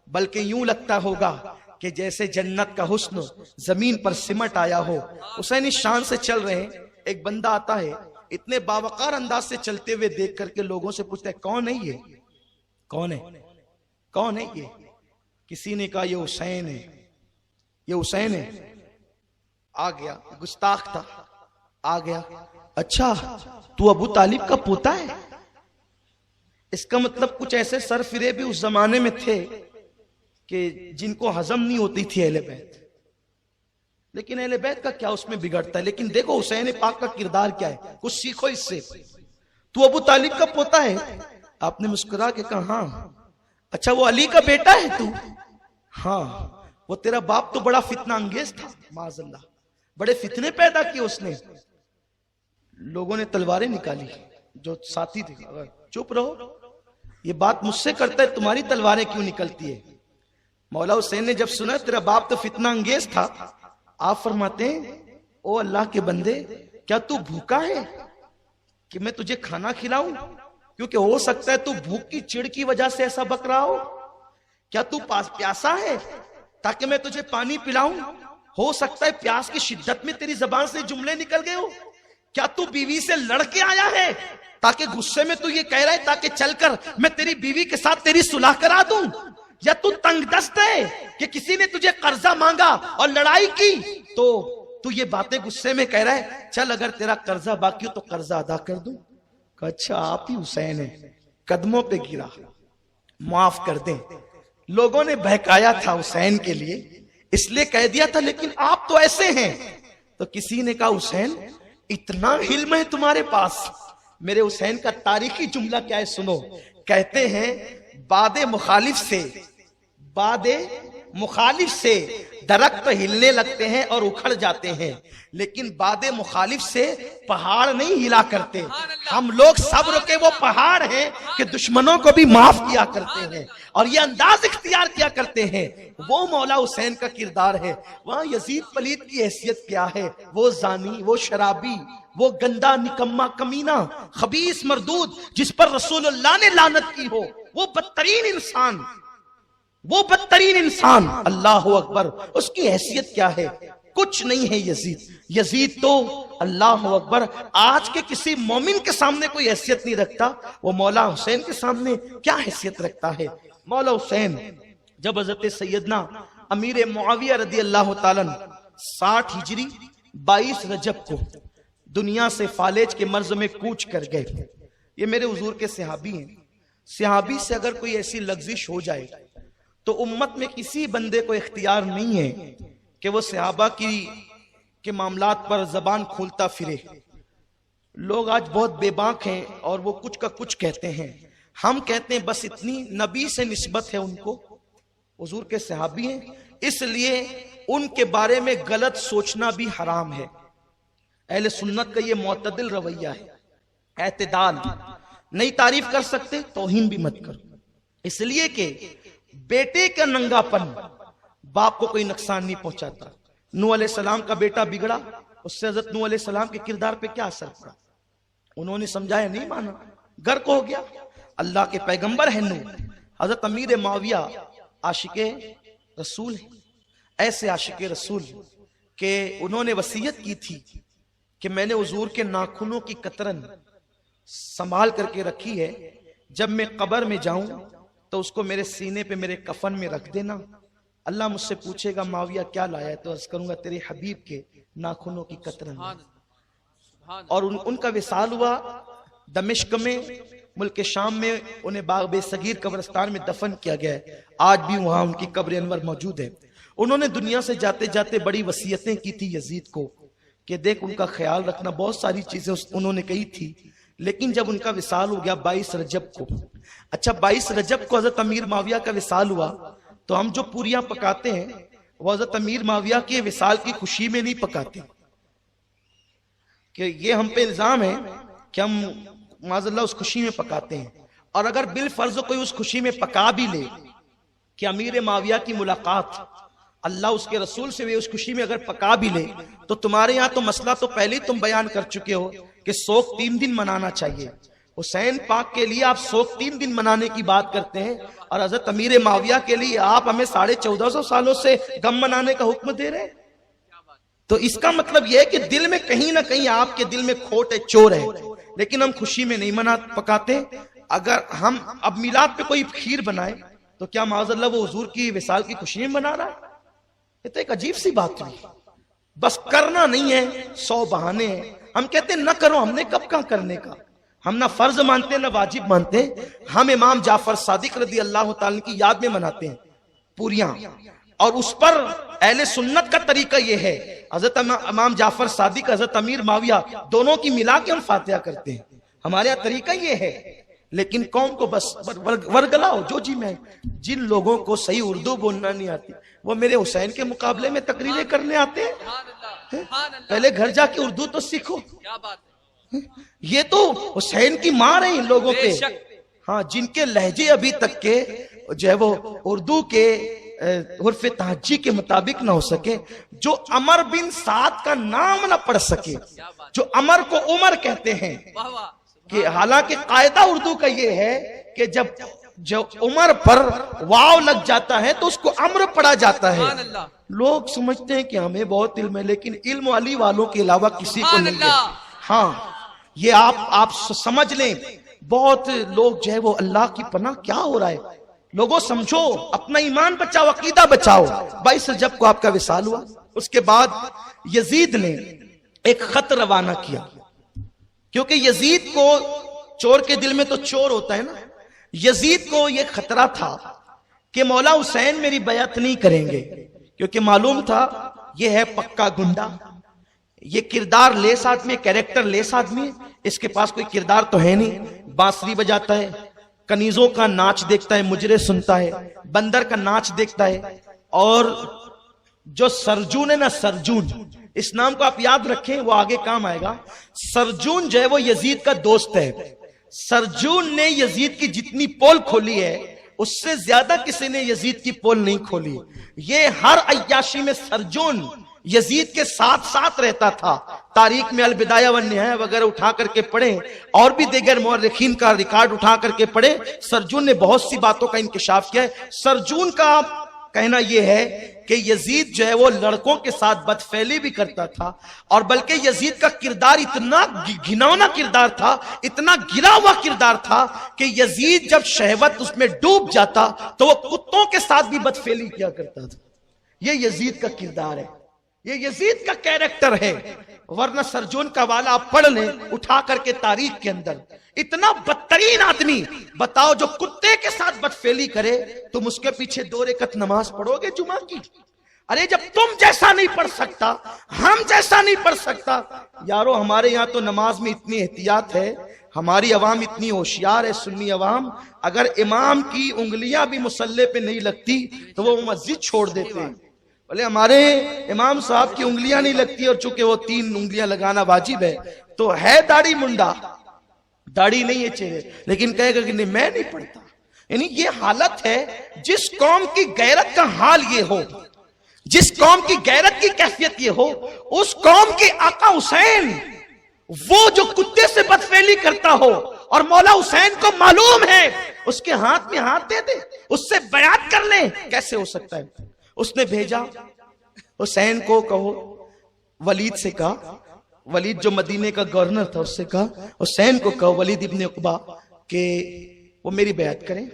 بلکہ یوں لگتا ہوگا کہ جیسے جنت کا حسن زمین پر سمٹ آیا ہو. حسین شان سے چل رہے ہیں. ایک بندہ آتا ہے، اتنے باوقار انداز سے چلتے ہوئے دیکھ کر کے لوگوں سے پوچھتا ہے کون ہے یہ؟ کون ہے؟ کون ہے یہ؟ کسی نے کہا یہ حسین ہے، یہ حسین ہے. آ گیا، گستاخ تھا، آ گیا. اچھا تو ابو طالب کا پوتا ہے؟ اس کا مطلب کچھ ایسے سرفرے بھی اس زمانے میں تھے کہ جن کو ہضم نہیں ہوتی تھی اہل بیت. لیکن اہل بیت کا کیا اس میں بگڑتا ہے؟ لیکن دیکھو حسین پاک کا کردار کیا ہے، کچھ سیکھو اس سے. تو ابو طالب کا پوتا ہے؟ آپ نے مسکرا کے کہا ہاں. اچھا وہ علی کا بیٹا ہے تو؟ ہاں. وہ تیرا باپ تو بڑا فتنہ انگیز تھا، معاذ اللہ، بڑے فتنے پیدا کیے اس نے. لوگوں نے تلواریں نکالی، جو ساتھی تھے. چپ رہو، یہ بات مجھ سے کرتا ہے، تمہاری تلواریں کیوں نکلتی ہے؟ مولا حسین نے جب سنا تیرا باپ تو فتنہ انگیز تھا، آپ فرماتے ہیں او اللہ کے بندے، کیا تو بھوکا ہے کہ میں تجھے کھانا کھلاؤں؟ کیونکہ ہو سکتا ہے تو بھوک کی چڑ کی وجہ سے ایسا بک رہا ہو. کیا تو پیاسا ہے تاکہ میں تجھے پانی پلاؤں؟ ہو سکتا ہے پیاس کی شدت میں تیری زبان سے جملے نکل گئے ہو. کیا تو بیوی سے لڑ کے آیا ہے تاکہ غصے میں تو یہ کہہ رہا ہے تاکہ چل کر میں تیری بیوی کے ساتھ تیری صلح کرا دوں؟ یا تو تنگ دست ہے کہ کسی نے تجھے قرضہ مانگا اور لڑائی کی تو یہ باتیں غصے میں کہہ رہا ہے چل اگر تیرا قرضہ باقی ہو تو قرضہ ادا کر دوں؟ کہ اچھا آپ ہی حسین ہیں. قدموں پہ گرا، معاف کر دیں. لوگوں نے بہکایا تھا حسین کے لیے، اس لیے کہہ دیا تھا لیکن آپ تو ایسے ہیں. تو کسی نے کہا حسین اتنا علم ہے تمہارے پاس؟ میرے حسین کا تاریخی جملہ کیا ہے سنو. کہتے ہیں باد مخالف سے درخت ہلنے لگتے ہیں اور اکھڑ جاتے ہیں، لیکن باد مخالف سے پہاڑ نہیں ہلا کرتے. ہم لوگ صبر کے وہ پہاڑ ہیں کہ دشمنوں کو بھی معاف کیا کرتے ہیں اور یہ انداز اختیار کیا کرتے ہیں. وہ مولا حسین کا کردار ہے. وہاں یزید پلید کی حیثیت کیا ہے؟ وہ زانی، وہ شرابی، وہ گندا نکما کمینہ خبیث مردود جس پر رسول اللہ نے لعنت کی ہو، وہ بدترین انسان، وہ بدترین انسان. اللہ اکبر. اس کی حیثیت کیا ہے؟ کچھ نہیں ہے یزید تو اللہ اکبر آج کے کسی مومن کے سامنے کوئی حیثیت نہیں رکھتا، وہ مولا حسین کے سامنے کیا حیثیت رکھتا ہے. مولا حسین جب حضرت سیدنا امیر معاویہ رضی اللہ تعالیٰ 60 ہجری 22 رجب کو دنیا سے فالج کے مرض میں کوچ کر گئے. یہ میرے حضور کے صحابی ہیں. صحابی سے اگر کوئی ایسی لغزش ہو جائے تو امت میں کسی بندے کو اختیار نہیں ہے کہ وہ صحابہ کے معاملات پر زبان کھولتا پھرے. لوگ آج بہت بے باک ہیں اور وہ کچھ کا کچھ کہتے ہیں. ہم کہتے ہیں بس اتنی نبی سے نسبت ہے ان کو، حضور کے صحابی ہیں، اس لیے ان کے بارے میں غلط سوچنا بھی حرام ہے. اہل سنت کا یہ معتدل رویہ ہے، اعتدال. نہیں تعریف کر سکتے توہین بھی مت کرو، اس لیے کہ بیٹے کا ننگا پن باپ کو کوئی نقصان نہیں پہنچاتا. نوح علیہ السلام کا بیٹا بگڑا، اس سے حضرت نوح علیہ السلام کے کردار پہ کیا اثر پڑا؟ انہوں نے سمجھایا، نہیں مانا، غرق ہو گیا. اللہ کے پیغمبر ہیں نوح. حضرت امیر معاویہ عاشق رسول ہیں، ایسے عاشق رسول کہ انہوں نے وصیت کی تھی کہ میں نے حضور کے ناخنوں کی قطرن سنبھال کر کے رکھی ہے، جب میں قبر میں جاؤں تو اس کو میرے سینے پہ میرے کفن میں رکھ دینا۔ اللہ مجھ سے پوچھے گا معاویہ کیا لایا ہے، تو عرض کروں گا تیرے حبیب کے ناخنوں کی قطرن۔ اور ان کا وصال ہوا دمشق میں، ملک شام میں، انہیں باغ بے صغیر قبرستان میں دفن کیا گیا ہے۔ آج بھی وہاں ان کی قبر انور موجود ہے۔ انہوں نے دنیا سے جاتے جاتے بڑی وصیتیں کی تھی یزید کو کہ دیکھ ان کا خیال رکھنا، بہت ساری چیزیں انہوں نے کہی تھی، لیکن جب ان کا وصال ہو گیا 22 رجب کو، اچھا 22 رجب کو حضرت امیر معاویہ کا وصال ہوا، تو ہم جو پوریاں پکاتے ہیں وہ حضرت امیر معاویہ کے وصال کی خوشی میں نہیں پکاتے، کہ یہ ہم پہ الزام ہے کہ ہم معاذ اللہ اس خوشی میں پکاتے ہیں۔ اور اگر بالفرض کوئی اس خوشی میں پکا بھی لے کہ امیر معاویہ کی ملاقات اللہ اس کے رسول سے اس خوشی میں اگر پکا بھی لے، تو تمہارے یہاں تو مسئلہ تو پہلے ہی تم بیان کر چکے ہو کہ سوگ 3 دن منانا چاہیے۔ حسین پاک کے لیے آپ سوگ 3 دن منانے کی بات کرتے ہیں، اور حضرت امیر معاویہ کے لیے آپ ہمیں 1450 سالوں سے غم منانے کا حکم دے رہے ہیں۔ تو اس کا مطلب یہ ہے کہ دل میں کہیں نہ کہیں آپ کے دل میں کھوٹ ہے، چور ہے، لیکن ہم خوشی میں نہیں پکاتے۔ اگر ہم اب میلاد پہ کوئی کھیر بنائے تو کیا معاذ اللہ وہ حضور کی وصال کی خوشی میں بنا رہا ہے؟ یہ تو ایک عجیب سی بات ہوئی۔ بس کرنا نہیں ہے، 100 بہانے ہیں۔ ہم کہتے ہیں نہ کرو، ہم نے کب کہاں کرنے کا؟ ہم نہ فرض مانتے نہ واجب مانتے، ہم امام جعفر صادق رضی اللہ تعالیٰ کی یاد میں مناتے ہیں پوریاں، اور اس پر اہل سنت کا طریقہ یہ ہے، حضرت امام جعفر صادق حضرت امیر معاویہ دونوں کی ملا کے ہم فاتحہ کرتے ہیں، ہمارے یہاں طریقہ یہ ہے۔ لیکن قوم کو بس ورگلاؤ جو جی میں، جن لوگوں کو صحیح اردو بولنا نہیں آتی وہ میرے حسین کے مقابلے میں تقریریں کرنے آتے ہیں۔ پہلے گھر جا کے اردو تو سیکھو۔ یہ تو حسین کی مار ہے ان لوگوں پہ، ہاں، جن کے لہجے ابھی تک کے جو ہے وہ اردو کے حرف تہجی کے مطابق نہ ہو سکے، جو عمر بن سعد کا نام نہ پڑھ سکے، جو عمر کو عمر کہتے ہیں، کہ حالانکہ قاعدہ اردو کا یہ ہے کہ جب عمر پر واو لگ جاتا ہے تو اس کو عمر پڑھا جاتا ہے۔ لوگ سمجھتے ہیں کہ ہمیں بہت علم ہے، لیکن علم علی والوں کے علاوہ کسی کو نہیں ہے۔ ہاں، یہ آپ سمجھ لیں، بہت لوگ جو ہے وہ اللہ کی پناہ کیا ہو رہا ہے، لوگوں سمجھو، اپنا ایمان بچاؤ، عقیدہ بچاؤ۔ 22 رجب کو آپ کا وصال ہوا۔ اس کے بعد یزید نے ایک خط روانہ کیا، کیونکہ یزید کو، چور کے دل میں تو چور ہوتا ہے نا، یزید کو یہ خطرہ تھا کہ مولا حسین میری بیعت نہیں کریں گے، کیونکہ معلوم تھا یہ ہے پکا گنڈا، یہ کردار لیس آدمی، کریکٹر لیس آدمی، اس کے پاس کوئی کردار تو ہے نہیں، بانسری بجاتا ہے، کنیزوں کا ناچ دیکھتا ہے، مجرے سنتا ہے، بندر کا ناچ دیکھتا ہے، اور جو سرجون ہے نا، سرجون، اس نام کو آپ یاد رکھیں، وہ آگے کام آئے گا۔ سرجون جو ہے وہ یزید کا دوست ہے۔ سرجون نے یزید کی جتنی پول کھولی ہے اس سے زیادہ کسی نے یزید کی پول نہیں کھولی۔ یہ ہر عیاشی میں سرجون یزید کے ساتھ ساتھ رہتا تھا۔ تاریخ میں البدایہ والنہایہ وغیرہ اٹھا کر کے پڑھیں، اور بھی دیگر مورخین کا ریکارڈ اٹھا کر کے پڑھیں، سرجون نے بہت سی باتوں کا انکشاف کیا ہے۔ سرجون کا کہنا یہ ہے کہ یزید جو ہے وہ لڑکوں کے ساتھ بدفعلی بھی کرتا تھا، اور بلکہ یزید کا کردار اتنا گھناؤنا کردار تھا، اتنا گرا ہوا کردار تھا کہ یزید جب شہوت اس میں ڈوب جاتا تو وہ کتوں کے ساتھ بھی بدفعلی کیا کرتا تھا۔ یہ یزید کا کردار ہے، یہ یزید کا کیریکٹر ہے۔ ورنہ سرجون کا والا آپ پڑھ لیں اٹھا کر کے تاریخ کے اندر، اتنا بدترین آدمی بتاؤ جو کتے کے ساتھ بدفعلی کرے، تم اس کے پیچھے 2 رکعت نماز پڑھو گے جمعہ کی؟ ارے جب تم جیسا نہیں پڑھ سکتا، ہم جیسا نہیں پڑھ سکتا، یارو ہمارے یہاں تو نماز میں اتنی احتیاط ہے، ہماری عوام اتنی ہوشیار ہے، سنی عوام، اگر امام کی انگلیاں بھی مصلی پہ نہیں لگتی تو وہ مسجد چھوڑ دیتے ہیں۔ بولے ہمارے امام صاحب کی انگلیاں نہیں لگتی، اور چونکہ وہ 3 انگلیاں لگانا واجب ہے، تو ہے داڑھی منڈا، داڑھی نہیں ہے چہرے، لیکن کہے گا کہ نہیں میں نہیں پڑھتا۔ یعنی یہ حالت ہے، جس قوم کی غیرت کا حال یہ ہو، جس قوم کی غیرت کی کیفیت یہ ہو، اس قوم کے آقا حسین وہ جو کتے سے بدفعلی کرتا ہو، اور مولا حسین کو معلوم ہے اس کے ہاتھ میں ہاتھ دے دے، اس سے بیعت کر لیں، کیسے ہو سکتا ہے؟ اس نے بھیجا حسین کو، کہو ولید سے کہا، ولید جو مدینے کا گورنر تھا اس سے کہا، حسین کو کہا ولید ابن عقبہ کہ وہ میری بیعت کریں،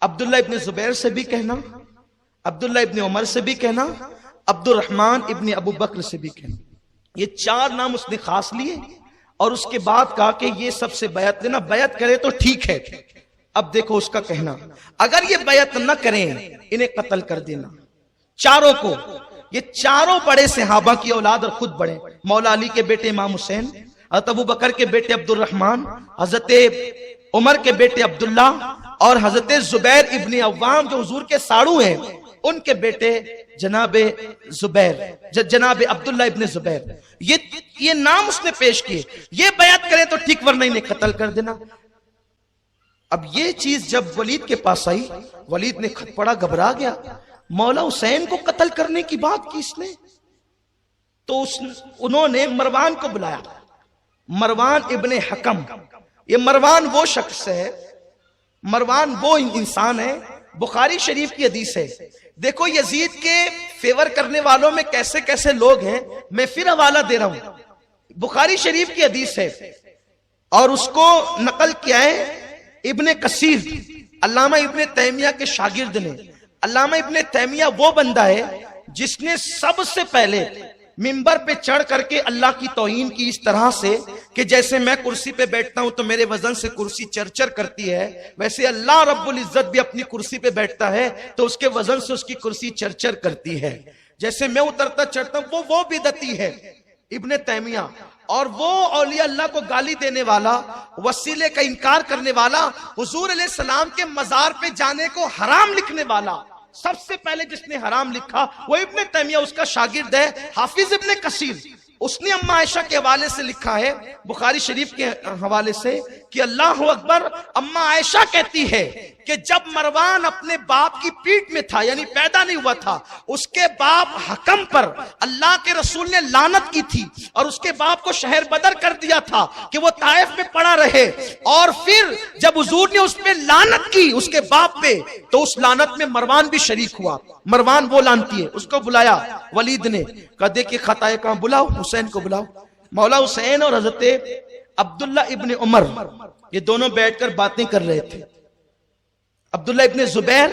عبداللہ ابن زبیر سے بھی کہنا، عبداللہ ابن عمر سے بھی کہنا، عبد الرحمن ابن ابو بکر سے بھی کہنا۔ یہ 4 نام اس نے خاص لیے اور اس کے بعد کہا کہ یہ سب سے بیعت لینا، بیعت کرے تو ٹھیک ہے۔ اب دیکھو اس کا کہنا، اگر یہ بیعت نہ کریں انہیں قتل کر دینا، چاروں کو۔ یہ چاروں بڑے صحابہ کی اولاد اور خود بڑے، مولا علی کے بیٹے امام حسین، حضرت ابو بکر کے بیٹے عبد الرحمن، حضرت عمر کے بیٹے عبداللہ اور حضرت زبیر ابن عوام جو حضور کے ساڑو ہیں ان کے بیٹے جناب زبیر، جناب عبداللہ ابن زبیر، یہ نام اس نے پیش کیے۔ یہ بیعت کرے تو ٹھیک ورنہ انہیں قتل کر دینا۔ اب یہ چیز جب ولید کے پاس آئی، ولید نے خط پڑھا، گھبرا گیا، مولا حسین کو قتل کرنے کی بات کی اس نے۔ تو انہوں نے مروان کو بلایا، مروان ابن حکم۔ یہ مروان وہ شخص ہے، مروان وہ انسان ہے، بخاری شریف کی حدیث ہے۔ دیکھو یزید کے فیور کرنے والوں میں کیسے کیسے لوگ ہیں، میں پھر حوالہ دے رہا ہوں، بخاری شریف کی حدیث ہے اور اس کو نقل کیا ہے ابن کثیر، علامہ ابن تیمیہ کے شاگرد نے۔ علامہ ابن تیمیہ وہ بندہ ہے جس نے سب سے پہلے منبر پہ چڑھ کر کے اللہ کی توہین کی اس طرح سے کہ جیسے میں کرسی پہ بیٹھتا ہوں تو میرے وزن سے کرسی چرچر کرتی ہے، ویسے اللہ رب العزت بھی اپنی کرسی پہ بیٹھتا ہے تو اس کے وزن سے اس کی کرسی چرچر کرتی ہے، جیسے میں اترتا چڑھتا ہوں وہ بدعتی ہے ابن تیمیہ۔ اور وہ اولیاء اللہ کو گالی دینے والا، وسیلے کا انکار کرنے والا، حضور علیہ السلام کے مزار پہ جانے کو حرام لکھنے والا، سب سے پہلے جس نے حرام لکھا وہ ابن تیمیہ، اس کا شاگرد ہے حافظ ابن کثیر۔ اس نے اما عائشہ کے حوالے سے لکھا ہے بخاری شریف کے حوالے سے کہ اللہ اکبر، اما عائشہ کہتی ہے کہ جب مروان اپنے باپ کی پیٹ میں تھا، یعنی پیدا نہیں ہوا تھا، اس کے باپ حکم پر اللہ کے رسول نے لعنت کی تھی اور اس کے باپ کو شہر بدر کر دیا تھا کہ وہ طائف میں پڑا رہے، اور پھر جب حضور نے اس پہ لعنت کی اس کے باپ پہ تو اس لعنت میں مروان بھی شریک ہوا۔ مروان وہ لعنتی ہے، اس کو بلایا ولید نے، کہا دیکھیں خط آئے، کہاں؟ بلاؤ حسین کو بلاؤ۔ مولا حسین اور حضرت عبداللہ ابن عمر یہ دونوں بیٹھ کر باتیں کر رہے تھے۔ عبداللہ ابن زبیر،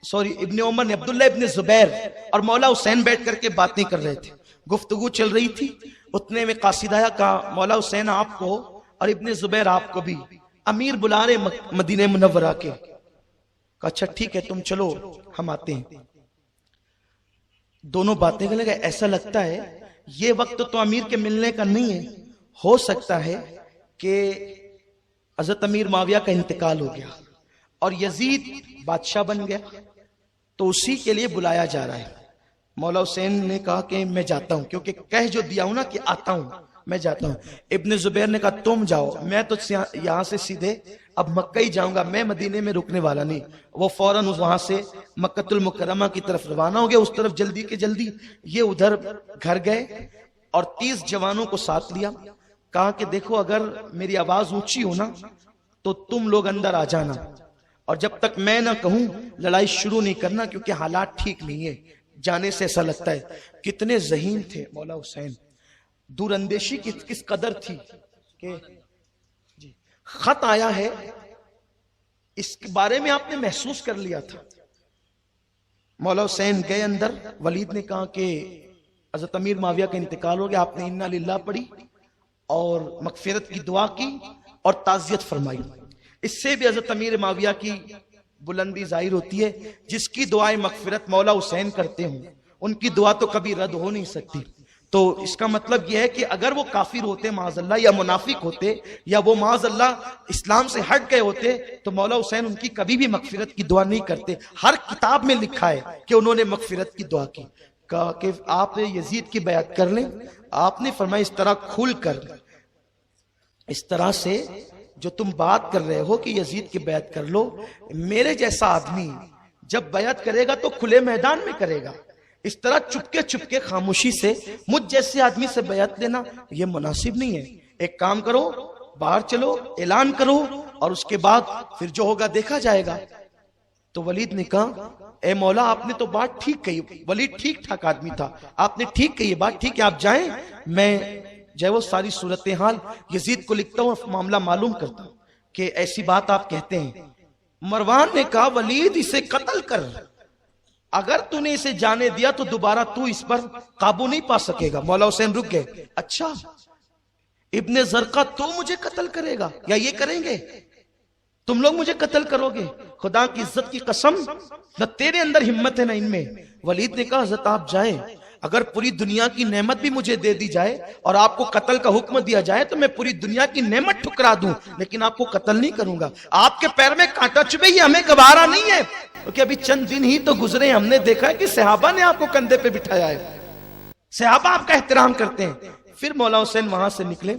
ابن عمر نے عبداللہ ابن زبیر اور مولا حسین بیٹھ کر کے باتیں کر رہے تھے، گفتگو چل رہی تھی۔ اتنے میں قاصد آیا، کہا مولا حسین آپ کو اور ابن زبیر آپ کو بھی امیر بلا رہے مدینہ منورہ کے۔ کہا اچھا ٹھیک ہے تم چلو ہم آتے ہیں۔ دونوں باتیں کرنے لگے، ایسا لگتا ہے یہ وقت تو امیر کے ملنے کا نہیں ہے، ہو سکتا ہے کہ حضرت امیر معاویہ کا انتقال ہو گیا اور یزید بادشاہ بن گیا تو اسی کے لیے بلایا جا رہا ہے۔ مولا حسین نے کہا کہ میں جاتا ہوں، کیونکہ کہہ جو دیا ہوں نا کہ آتا ہوں، میں جاتا ہوں۔ ابن زبیر نے کہا تم جاؤ، میں تو یہاں سے سیدھے اب مکہ ہی جاؤں گا، میں مدینے میں رکنے والا نہیں۔ وہ فوراً وہاں سے مکۃ المکرمہ کی طرف روانہ ہو گیا، اس طرف جلدی کے جلدی۔ یہ ادھر گھر گئے اور 30 جوانوں کو ساتھ لیا، کہا کہ دیکھو اگر میری آواز اونچی ہو نا تو تم لوگ اندر آ جانا، اور جب تک میں نہ کہوں لڑائی شروع نہیں کرنا، کیونکہ حالات ٹھیک نہیں ہے، جانے سے ایسا لگتا ہے۔ کتنے ذہین تھے مولا حسین، دور اندیشی کس قدر تھی کہ خط آیا ہے اس کے بارے میں آپ نے محسوس کر لیا تھا۔ مولا حسین گئے اندر، ولید نے کہا کہ حضرت امیر معاویہ کا انتقال ہو گیا، آپ نے انا للہ پڑھی اور مغفرت کی دعا کی اور تعزیت فرمائی۔ اس سے بھی حضرت امیر معاویہ کی بلندی ظاہر ہوتی ہے، جس کی دعائیں مغفرت مولا حسین کرتے ہوں ان کی دعا تو کبھی رد ہو نہیں سکتی۔ تو اس کا مطلب یہ ہے کہ اگر وہ کافر ہوتے معاذ اللہ، یا منافق ہوتے، یا وہ معاذ اللہ اسلام سے ہٹ گئے ہوتے تو مولا حسین ان کی کبھی بھی مغفرت کی دعا نہیں کرتے۔ ہر کتاب میں لکھا ہے کہ انہوں نے مغفرت کی دعا کی، کہا کہ آپ یزید کی بیعت کر لیں۔ آپ نے فرمایا اس طرح کھل کر، اس طرح سے جو تم بات کر رہے ہو کہ یزید کی بیعت کر لو، میرے جیسا آدمی جب بیعت کرے گا تو کھلے میدان میں کرے گا، اس طرح چپکے خاموشی سے مجھ جیسے آدمی سے بیعت لینا یہ مناسب نہیں ہے۔ ایک کام کرو، باہر چلو، اعلان کرو، اور اس کے بعد پھر جو ہوگا دیکھا جائے گا۔ تو ولید نے کہا اے مولا آپ نے تو بات ٹھیک کہی، ولید ٹھیک ٹھاک آدمی تھا، آپ نے ٹھیک کہی بات، ٹھیک ہے آپ جائیں، میں جو ہے وہ ساری صورتحال یزید کو لکھتا ہوں اور معاملہ معلوم کرتا ہوں کہ ایسی بات آپ کہتے ہیں۔ مروان نے کہا ولید اسے قتل کر، اگر تو نے اسے جانے دیا تو دوبارہ تو اس پر قابو نہیں پا سکے گا۔ مولا حسین رک گئے، اچھا ابن زرقہ تو مجھے قتل کرے گا یا یہ کریں گے؟ تم لوگ مجھے قتل کرو گے؟ خدا کی عزت کی قسم نہ تیرے اندر ہمت ہے نہ ان میں۔ ولید نے کہا حضرت آپ جائیں، اگر پوری دنیا کی نعمت بھی مجھے دے دی جائے اور آپ کو قتل کا حکم دیا جائے تو میں پوری دنیا کی نعمت ٹھکرا دوں، لیکن آپ کو قتل نہیں کروں گا۔ آپ کے پیر میں کانٹا چبھے یہ ہمیں گوارا نہیں ہے، کیونکہ ابھی چند دن ہی تو گزرے، ہم نے دیکھا ہے کہ صحابہ نے آپ کو کندھے پہ بٹھایا ہے، صحابہ آپ کا احترام کرتے ہیں۔ پھر مولا حسین وہاں سے نکلے،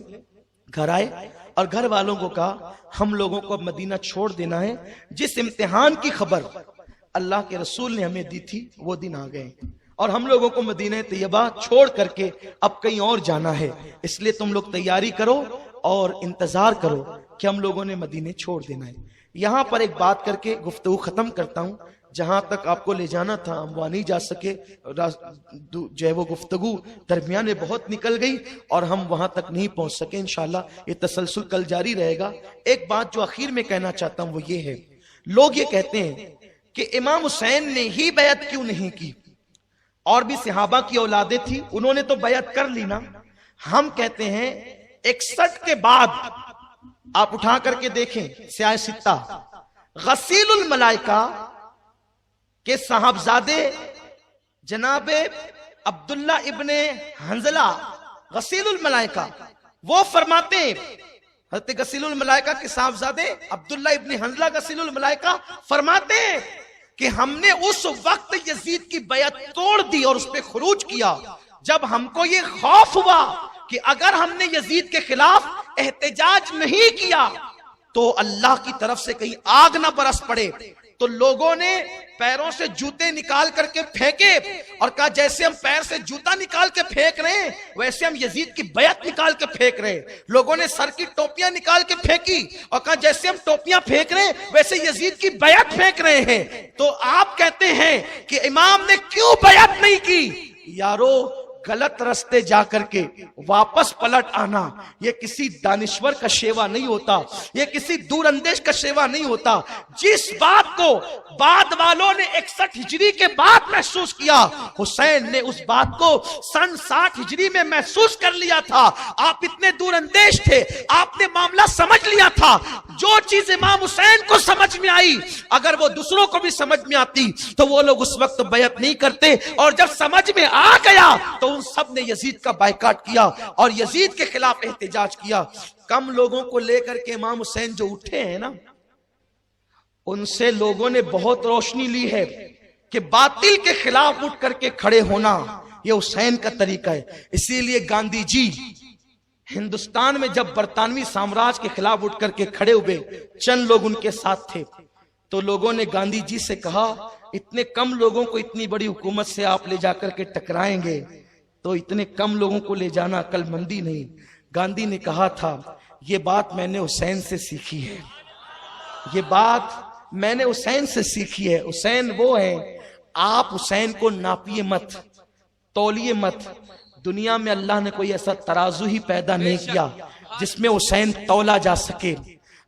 گھر آئے اور گھر والوں کو کہا ہم لوگوں کو اب مدینہ چھوڑ دینا ہے، جس امتحان کی خبر اللہ کے رسول نے ہمیں دی تھی وہ دن آ گئے اور ہم لوگوں کو مدینہ طیبہ چھوڑ کر کے اب کہیں اور جانا ہے، اس لیے تم لوگ تیاری کرو اور انتظار کرو کہ ہم لوگوں نے مدینہ چھوڑ دینا ہے۔ یہاں پر ایک بات کر کے گفتگو ختم کرتا ہوں، جہاں تک آپ کو لے جانا تھا ہم وہاں نہیں جا سکے، جو ہے وہ گفتگو درمیان بہت نکل گئی اور ہم وہاں تک نہیں پہنچ سکے۔ انشاءاللہ یہ تسلسل کل جاری رہے گا۔ ایک بات جو آخر میں کہنا چاہتا ہوں وہ یہ ہے، لوگ یہ کہتے ہیں کہ امام حسین نے ہی بیعت کیوں نہیں کی، اور بھی صحابہ کی اولادیں تھی انہوں نے تو بیعت کر لی نا۔ ہم کہتے ہیں 61 کے بعد آپ اٹھا کر کے دیکھیں سیاہ ستہ، غسیل الملائکہ کہ صاحبزادے جناب عبداللہ ابن حنزلہ غسیل الملائکہ وہ فرماتے ہیں، حضرت غسیل الملائکہ کے صاحبزادے عبداللہ ابن حنزلہ غسیل الملائکہ فرماتے ہیں کہ ہم نے اس وقت یزید کی بیعت توڑ دی اور اس پہ خروج کیا جب ہم کو یہ خوف ہوا کہ اگر ہم نے یزید کے خلاف احتجاج نہیں کیا تو اللہ کی طرف سے کہیں آگ نہ برس پڑے۔ تو لوگوں نے پیروں سے جوتے نکال کر کے پھینکے اور کہا جیسے ہم پیر سے جوتا نکال کے پھینک رہے ہیں ویسے ہم یزید کی بیعت نکال کے پھینک رہے ہیں۔ لوگوں نے سر کی ٹوپیاں نکال کے پھینکی اور کہا جیسے ہم ٹوپیاں پھینک رہے ہیں ویسے یزید کی بیعت پھینک رہے ہیں۔ تو آپ کہتے ہیں کہ امام نے کیوں بیعت نہیں کی؟ یارو غلط رستے جا کر کے واپس پلٹ آنا یہ کسی دانشور کا شیوا نہیں ہوتا، یہ کسی دور اندیش کا شیوا نہیں ہوتا۔ جس بات کو بعد والوں نے 61 ہجری کے بعد محسوس کیا، حسین نے اس بات کو سن 60 ہجری میں محسوس کر لیا تھا۔ آپ اتنے دور اندیش تھے، آپ نے معاملہ سمجھ لیا تھا۔ جو چیز امام حسین کو سمجھ میں آئی اگر وہ دوسروں کو بھی سمجھ میں آتی تو وہ لوگ اس وقت بیعت نہیں کرتے، اور جب سمجھ میں آ گیا تو ان سب نے یزید کا بائیکاٹ کیا اور یزید کے خلاف احتجاج کیا۔ کم لوگوں کو لے کر کے امام حسین جو اٹھے ہیں نا، ان سے لوگوں نے بہت روشنی لی ہے کہ باطل کے خلاف اٹھ کر کے کھڑے ہونا یہ حسین کا طریقہ ہے۔ اسی لیے گاندھی جی ہندوستان میں جب برطانوی سامراج کے خلاف اٹھ کر کے کھڑے ہوئے، چند لوگ ان کے ساتھ تھے، تو لوگوں نے گاندھی جی سے کہا اتنے کم لوگوں کو اتنی بڑی حکومت سے آپ لے جا کر کے ٹکرائیں گے تو اتنے کم لوگوں کو لے جانا عقل مندی نہیں۔ گاندھی نے کہا تھا یہ بات میں نے حسین سے سیکھی ہے، یہ بات میں نے حسین سے سیکھی ہے۔ حسین وہ ہے، آپ حسین کو ناپیے مت، تولیے مت۔ دنیا میں اللہ نے کوئی ایسا ترازو ہی پیدا نہیں کیا جس میں حسین تولا جا سکے۔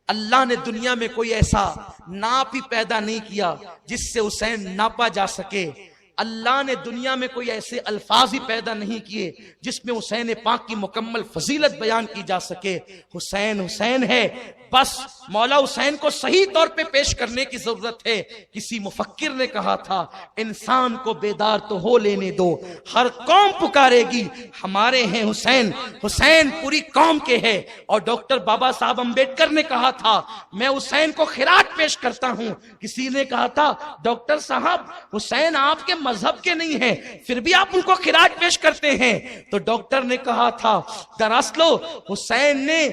اللہ نے دنیا میں کوئی ایسا ناپ ہی پیدا نہیں کیا جس سے حسین ناپا جا سکے۔ اللہ نے دنیا میں کوئی ایسے الفاظ ہی پیدا نہیں کیے جس میں حسین پاک کی مکمل فضیلت بیان کی جا سکے۔ حسین حسین ہے، بس مولا حسین کو صحیح طور پہ پیش کرنے کی ضرورت ہے۔ کسی مفکر نے کہا تھا انسان کو بیدار تو ہو لینے دو، ہر قوم پکارے گی ہمارے ہیں حسین، حسین پوری قوم کے ہے۔ اور ڈاکٹر بابا صاحب امبیڈکر نے کہا تھا میں حسین کو خراج پیش کرتا ہوں۔ کسی نے کہا تھا ڈاکٹر صاحب حسین آپ کے مذہب کے نہیں ہیں پھر بھی آپ ان کو خراج پیش کرتے ہیں۔ تو ڈاکٹر نے کہا تھا دراصل حسین نے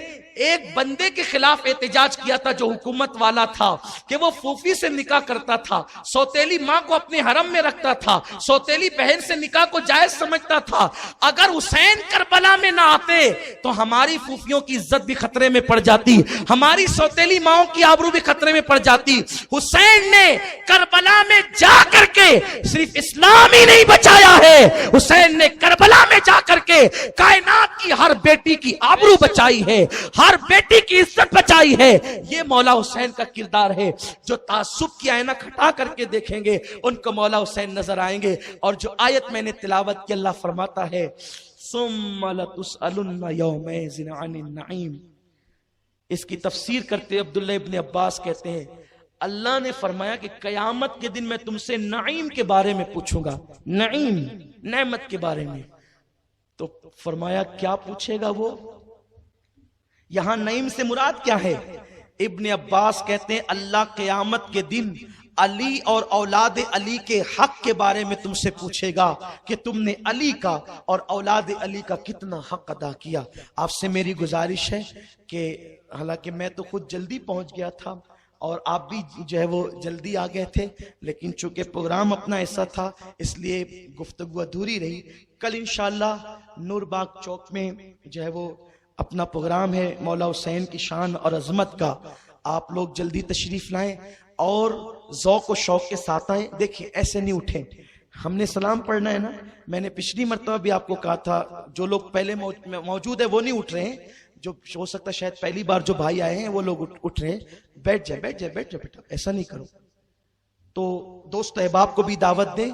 ایک بندے کے خلاف احتجاج کیا تھا جو حکومت والا تھا کہ وہ پھوپھی سے نکاح کرتا تھا، سوتیلی ماں کو اپنے حرم میں رکھتا تھا، سوتیلی بہن سے نکاح کو جائز سمجھتا تھا۔ اگر حسین کربلا میں نہ آتے تو ہماری پھوپھیوں کی عزت بھی خطرے میں پڑ جاتی، ہماری سوتیلی ماؤں کی آبرو بھی خطرے میں پڑ جاتی۔ حسین نے کربلا میں جا کر کے صرف اسلام ہی نہیں بچایا ہے، حسین نے کربلا میں جا کر کے کائنات کی کی ہر بیٹی کی آبرو بچائی ہے، ہر بیٹی کی عزت بچائی ہے. یہ مولا حسین کا کردار ہے. جو تعصب کی آئینہ کھٹا کر کے دیکھیں گے ان کو مولا حسین نظر آئیں گے. اور جو آیت میں نے تلاوت کی، اللہ فرماتا ہے ثم لتسألن یومئذ عن النعیم. اس کی تفسیر کرتے عبداللہ ابن عباس کہتے ہیں اللہ نے فرمایا کہ قیامت کے دن میں تم سے نعیم کے بارے میں پوچھوں گا. نعیم نعمت کے بارے میں. تو فرمایا کیا پوچھے گا وہ؟ یہاں نعیم سے مراد کیا ہے؟ ابن عباس کہتے ہیں اللہ قیامت کے دن علی اور اولاد علی کے حق کے بارے میں تم سے پوچھے گا کہ تم نے علی کا اور اولاد علی کا کتنا حق ادا کیا. آپ سے میری گزارش ہے کہ حالانکہ میں تو خود جلدی پہنچ گیا تھا اور آپ بھی جو ہے وہ جلدی آ گئے تھے، لیکن چونکہ پروگرام اپنا ایسا تھا اس لیے گفتگو ادھوری رہی. کل انشاءاللہ نور باغ چوک میں جو ہے وہ اپنا پروگرام ہے مولا حسین کی شان اور عظمت کا. آپ لوگ جلدی تشریف لائیں اور ذوق و شوق کے ساتھ آئیں. دیکھیں ایسے نہیں اٹھیں، ہم نے سلام پڑھنا ہے نا. میں نے پچھلی مرتبہ بھی آپ کو کہا تھا جو لوگ پہلے موجود ہیں وہ نہیں اٹھ رہے ہیں، جو ہو سکتا ہے شاید پہلی بار جو بھائی آئے ہیں وہ لوگ اٹھ رہے ہیں. بیٹھ جائے بیٹھ جائے بیٹھ جائے بیٹا، ایسا نہیں کرو. تو دوست احباب کو بھی دعوت دیں،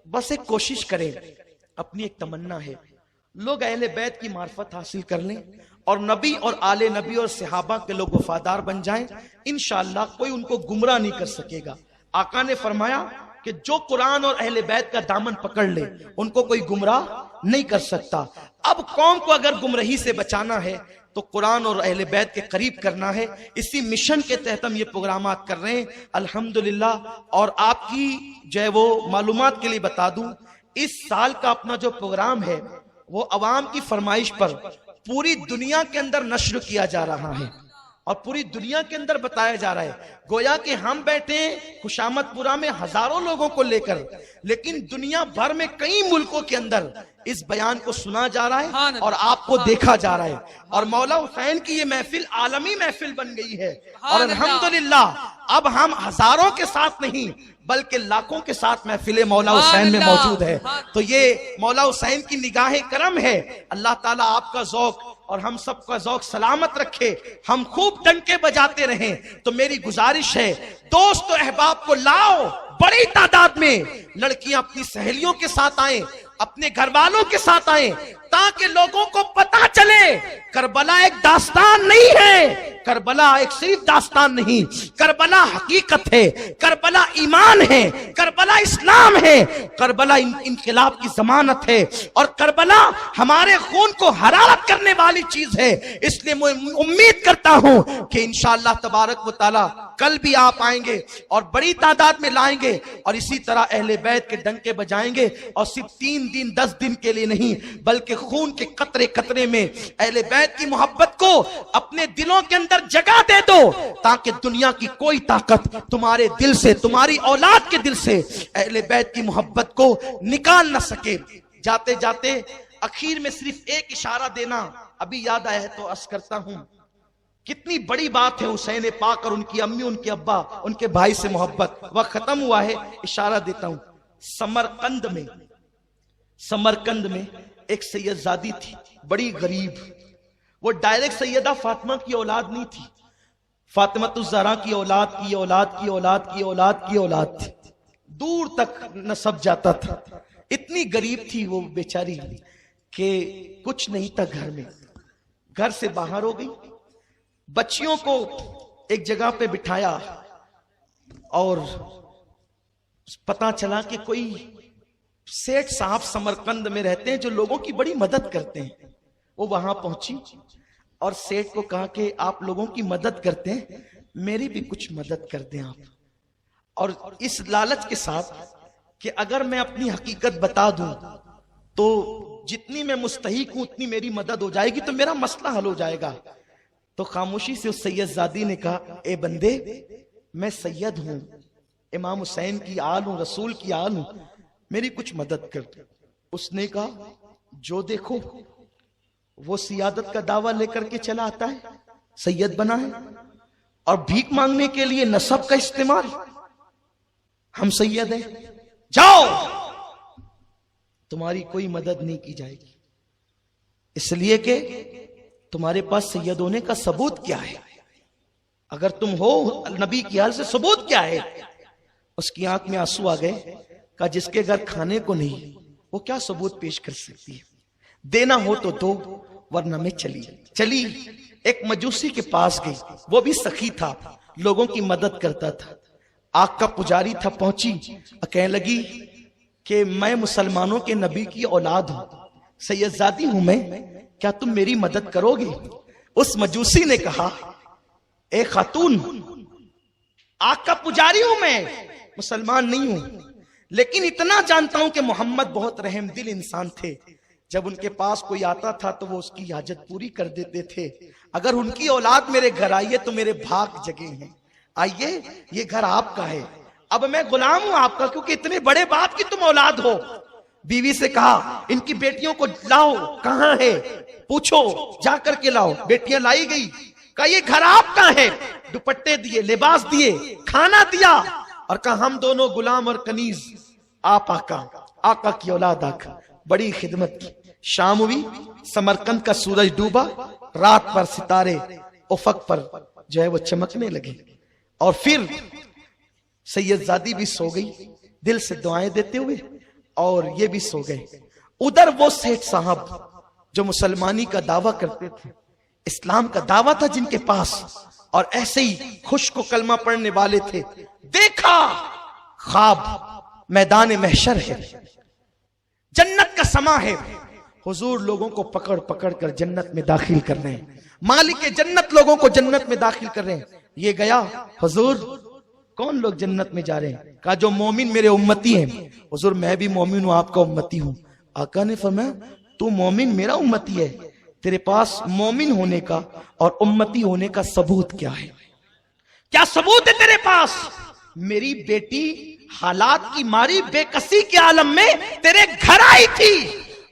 بس ایک کوشش کریں. اپنی ایک تمنا ہے لوگ اہل بیت کی معرفت حاصل کر لیں اور نبی اور آل نبی اور صحابہ کے لوگ وفادار بن جائیں. انشاءاللہ کوئی ان کو گمراہ نہیں کر سکے گا. آقا نے فرمایا کہ جو قرآن اور اہل بیت کا دامن پکڑ لے ان کو کوئی گمراہ نہیں کر سکتا. اب قوم کو اگر گمراہی سے بچانا ہے تو قرآن اور اہل بیت کے قریب کرنا ہے. اسی مشن کے تحت ہم یہ پروگرامات کر رہے ہیں الحمدللہ. اور آپ کی جو ہے وہ معلومات کے لیے بتا دوں، اس سال کا اپنا جو پروگرام ہے وہ عوام کی فرمائش پر پوری دنیا کے اندر نشر کیا جا رہا ہے اور پوری دنیا کے اندر بتایا جا رہا ہے. گویا کہ ہم بیٹھے ہیں خوشامد پورہ میں ہزاروں لوگوں کو لے کر، لیکن دنیا بھر میں کئی ملکوں کے اندر اس بیان کو سنا جا رہا ہے اور آپ کو دیکھا جا رہا ہے. اور مولا حسین کی یہ محفل عالمی محفل بن گئی ہے. اور الحمدللہ اب ہم ہزاروں کے ساتھ نہیں بلکہ لاکھوں کے ساتھ محفل مولا حسین میں موجود ہے. تو یہ مولا حسین کی نگاہ کرم ہے. اللہ تعالیٰ آپ کا ذوق اور ہم سب کا ذوق سلامت رکھے، ہم خوب ڈنکے بجاتے رہیں. تو میری گزارش ہے دوست و احباب کو لاؤ بڑی تعداد میں. لڑکیاں اپنی سہیلیوں کے ساتھ آئیں، اپنے گھر والوں کے ساتھ آئیں تاکہ لوگوں کو پتا چلے کربلا ایک داستان نہیں ہے. کربلا ایک صرف داستان نہیں، کربلا حقیقت ہے، کربلا ایمان ہے، کربلا اسلام ہے، کربلا انقلاب کی ضمانت ہے اور کربلا ہمارے خون کو حرارت کرنے والی چیز ہے. اس لیے میں امید کرتا ہوں کہ انشاءاللہ تبارک و تعالی کل بھی آپ آئیں گے اور بڑی تعداد میں لائیں گے اور اسی طرح اہل بیت کے ڈنکے بجائیں گے. اور صرف 3 دن 10 دن کے لیے نہیں بلکہ خون کے قطرے قطرے میں اہل بیت کی محبت کو اپنے دلوں کے اندر جگہ دے دو تاکہ دنیا کی کوئی طاقت تمہارے دل سے، تمہاری اولاد کے دل سے اہل بیت کی محبت کو نکال نہ سکے. جاتے جاتے اخیر میں صرف ایک اشارہ دینا ابھی یاد آیا ہے تو عرض کرتا ہوں. کتنی بڑی بات ہے حسین پاک اور ان کی امی، ان کے ابا، ان کے بھائی سے محبت. وقت ختم ہوا ہے، اشارہ دیتا ہوں. سمرقند میں ایک سیدزادی تھی بڑی غریب. وہ ڈائریکٹ سیدہ فاطمہ کی اولاد نہیں تھی، فاطمہ الزہرا کی اولاد کی اولاد کی اولاد کی اولاد کی اولاد تھی. دور تک نسب جاتا تھا. اتنی غریب تھی وہ بیچاری کہ کچھ نہیں تھا گھر میں. گھر سے باہر ہو گئی. بچیوں کو ایک جگہ پہ بٹھایا اور پتا چلا کہ کوئی سیٹ صاحب سمرقند میں رہتے ہیں جو لوگوں کی بڑی مدد کرتے ہیں. وہ وہاں پہنچی اور سیٹ کو کہا کہ آپ لوگوں کی مدد کرتے ہیں، میری بھی کچھ مدد کر دیں آپ. اور اس لالچ کے ساتھ کہ اگر میں اپنی حقیقت بتا دوں تو جتنی میں مستحق ہوں اتنی میری مدد ہو جائے گی تو میرا مسئلہ حل ہو جائے گا. تو خاموشی سے اس سیدزادی نے کہا اے بندے، میں سید ہوں، امام حسین کی آل ہوں، رسول کی آل ہوں، میری کچھ مدد کر. اس نے کہا جو دیکھو وہ سیادت کا دعویٰ لے کر کے چلا آتا ہے، سید بنا ہے اور بھیک مانگنے کے لیے نسب کا استعمال. ہم سید ہیں، جاؤ، تمہاری کوئی مدد نہیں کی جائے گی. اس لیے کہ تمہارے پاس سید ہونے کا ثبوت کیا ہے؟ اگر تم ہو نبی کی حال سے ثبوت کیا ہے؟ اس کی آنکھ میں آنسو آ گئے، کہا جس کے گھر کھانے کو نہیں وہ کیا ثبوت پیش کر سکتی ہے؟ دینا ہو تو دو ورنہ میں چلی ایک مجوسی کے پاس گئی، وہ بھی سخی تھا، لوگوں کی مدد کرتا تھا، آگ کا پجاری تھا، پہنچی اور کہنے لگی کہ میں مسلمانوں کے نبی کی اولاد ہوں، سید زادی ہوں میں، کیا تم میری مدد کرو گے؟ اس مجوسی نے کہا اے خاتون، آگ کا پجاری ہوں میں، مسلمان نہیں ہوں، لیکن اتنا جانتا ہوں کہ محمد بہت رحم دل انسان تھے، جب ان کے پاس کوئی آتا تھا تو وہ اس کی حاجت پوری کر دیتے تھے، اگر ان کی اولاد میرے گھر آئیے تو میرے بھاگ جگے ہیں، آئیے یہ گھر آپ کا ہے، اب میں غلام ہوں آپ کا، کیونکہ اتنے بڑے باپ کی تم اولاد ہو۔ بیوی سے کہا ان کی بیٹیوں کو لاؤ، کہاں ہے پوچھو، جا کر کے لاؤ، بیٹیاں لائی گئی، کہا یہ گھر آپ کا ہے، دوپٹے دیے، لباس دیے، کھانا دیا، اور کہا ہم دونوں غلام اور کنیز، آپ آقا کی اولاد، آقا بڑی خدمت کی۔ شام ہوئی، سمرقند کا سورج ڈوبا، رات پر ستارے افق پر جو ہے وہ چمکنے لگے، اور پھر سید زادی بھی سو گئی دل سے دعائیں دیتے ہوئے، اور یہ بھی سو گئے۔ ادھر وہ سیٹھ صاحب جو مسلمانی کا دعویٰ کرتے تھے، اسلام کا دعویٰ تھا جن کے پاس، اور ایسے ہی خوش کو کلمہ پڑھنے والے تھے، دیکھا خواب میدان محشر ہے، جنت کا سما ہے، حضور لوگوں کو پکڑ پکڑ کر جنت میں داخل کر رہے ہیں، مالک جنت لوگوں کو جنت میں داخل کر رہے ہیں۔ یہ گیا، حضور کون لوگ جنت میں جا رہے ہیں؟ کہا جو مومن میرے امتی ہیں۔ حضور میں بھی مومن ہوں، آپ کا امتی ہوں۔ آقا نے فرمایا تو مومن میرا امتی ہے، تیرے پاس مومن ہونے کا اور امتی ہونے کا ثبوت کیا ہے؟ کیا ثبوت ہے تیرے پاس؟ میری بیٹی حالات کی ماری بے کسی کے عالم میں تیرے گھر آئی تھی،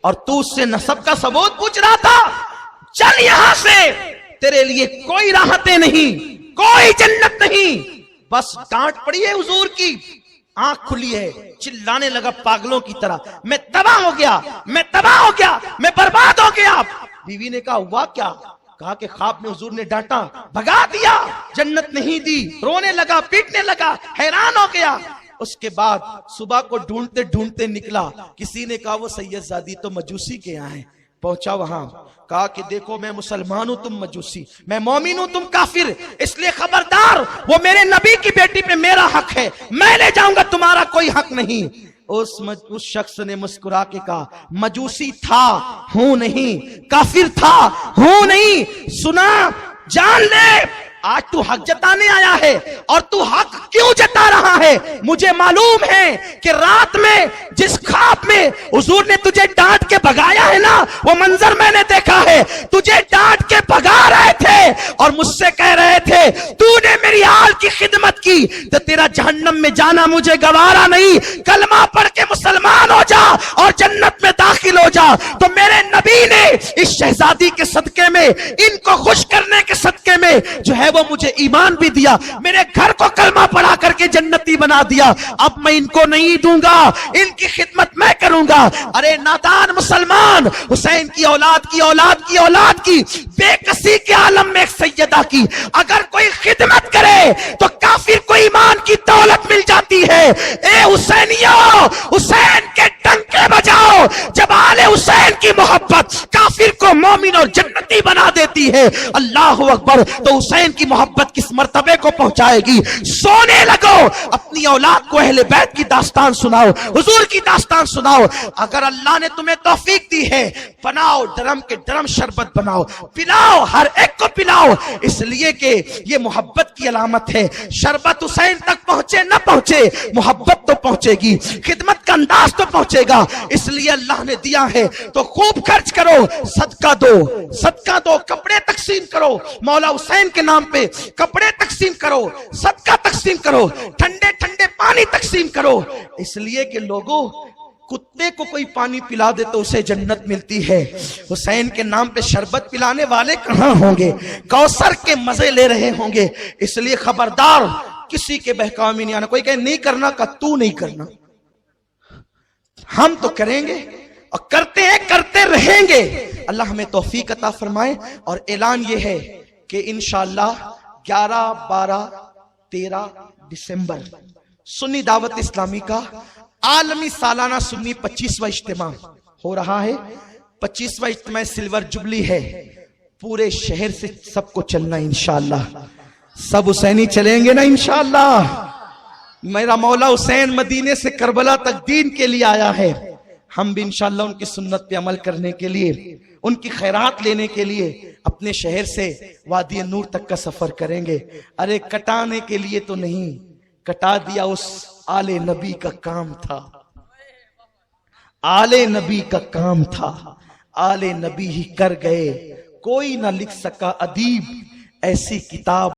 اور تو اس سے نسب کا ثبوت پوچھ رہا تھا؟ چل یہاں سے، تیرے لیے کوئی راحتیں نہیں، کوئی جنت نہیں۔ بس ڈانٹ پڑی ہے حضور کی، آنکھ کھلی ہے، چلانے لگا پاگلوں کی طرح، میں تباہ ہو گیا، میں تباہ ہو گیا، میں برباد ہو گیا۔ بیوی نے کہا ہوا کیا؟ کہا کہ خواب میں حضور نے ڈانٹا، بھگا دیا، جنت نہیں دی، رونے لگا، پیٹنے لگا، حیران ہو گیا۔ اس کے بعد صبح کو ڈھونڈتے ڈھونڈتے نکلا، کسی نے کہا وہ سید زادی تو مجوسی کے یہاں ہے، پہنچا وہاں، کہا کہ دیکھو میں مسلمان ہوں، تم مجوسی، میں مومن ہوں، تم کافر، اس لیے خبردار، وہ میرے نبی کی بیٹی پہ میرا حق ہے، میں لے جاؤں گا، تمہارا کوئی حق نہیں۔ اس شخص نے مسکرا کے کہا مجوسی تھا ہوں نہیں، کافر تھا ہوں نہیں، سنا جان لے، آج تو حق جتانے آیا ہے، اور تو حق کیوں جتا رہا ہے؟ مجھے معلوم ہے کہ رات میں جس خواب میں حضور نے تجھے ڈانٹ کے بھگایا ہے نا، وہ منظر میں نے دیکھا ہے، تجھے ڈانٹ کے بھگا رہے تھے اور مجھ سے کہہ رہے تھے تو نے میری آل کی خدمت کی تو تیرا جہنم میں جانا مجھے گوارا نہیں، کلمہ پڑھ کے مسلمان ہو جا اور جنت میں داخل ہو جا۔ تو میرے نبی نے اس شہزادی کے صدقے میں، ان کو خوش کرنے کے صدقے میں جو ہے وہ مجھے ایمان بھی دیا، میرے گھر کو کلمہ پڑھا کر کے جنتی بنا دیا، اب میں ان کو نہیں دوں گا، ان کی خدمت میں کروں گا۔ ارے نادان مسلمان، حسین کی اولاد کی اولاد کی اولاد کی بے کسی کے عالم میں ایک سیدہ کی اگر کوئی خدمت کرے تو کافر کو ایمان کی دولت مل جاتی ہے۔ اے حسینیوں، حسین کے ڈنکے بجاؤ، جب آل حسین کی محبت کافر کو مومن اور جنتی بنا دیتی ہے، اللہ اکبر، تو حسین کی محبت کس مرتبے کو پہنچائے گی؟ سونے لگو، اپنی اولاد کو اہل بیت کی داستان سناؤ، حضور کی داستان سناؤ۔ اگر اللہ نے تمہیں توفیق دی ہے، بناؤ ڈرم کے ڈرم شربت بناؤ، پلاؤ، ہر ایک کو پلاؤ، اس لیے کہ یہ محبت کی علامت ہے۔ شربت حسین تک پہنچے نہ پہنچے، محبت تو پہنچے گی، خدمت کا انداز تو پہنچے گا، اس لیے اللہ نے دیا ہے تو خوب خرچ کرو، صدقہ دو، صدقہ دو، کپڑے تقسیم کرو، مولا حسین کے نام پہ کپڑے تقسیم کرو، صدقہ تقسیم کرو، ٹھنڈے ٹھنڈے پانی تقسیم کرو، اس لیے کہ لوگوں کتے کو کوئی پانی پلا دے تو اسے جنت ملتی ہے، حسین کے نام پہ شربت پلانے والے کہاں ہوں گے؟ کوثر کے مزے لے رہے ہوں گے۔ اس لیے خبردار، کسی کے بہکاوے میں نہیں آنا۔ کوئی کہے نہیں کرنا کا، تو نہیں کرنا، ہم تو کریں گے اور کرتے ہیں، کرتے رہیں گے۔ اللہ ہمیں توفیق عطا فرمائے. اور اعلان یہ ہے کہ انشاءاللہ 11, 12, 13 دسمبر سنی دعوت اسلامی کا عالمی سالانہ سنی 25واں اجتماع ہو رہا ہے. 25واں اجتماع سلور جبلی ہے. پورے شہر سے سب کو چلنا انشاءاللہ. سب حسینی چلیں گے نا انشاءاللہ. میرا مولا حسین مدینے سے کربلا تک دین کے لیے آیا ہے. ہم بھی انشاءاللہ ان کی سنت پہ عمل کرنے کے لیے, ان کی خیرات لینے کے لیے اپنے شہر سے وادی نور تک کا سفر کریں گے. ارے کٹانے کے لیے تو نہیں, کٹا دیا اس آل نبی کا کام تھا. آل نبی کا کام تھا, آل نبی ہی کر گئے. کوئی نہ لکھ سکا ادیب ایسی کتاب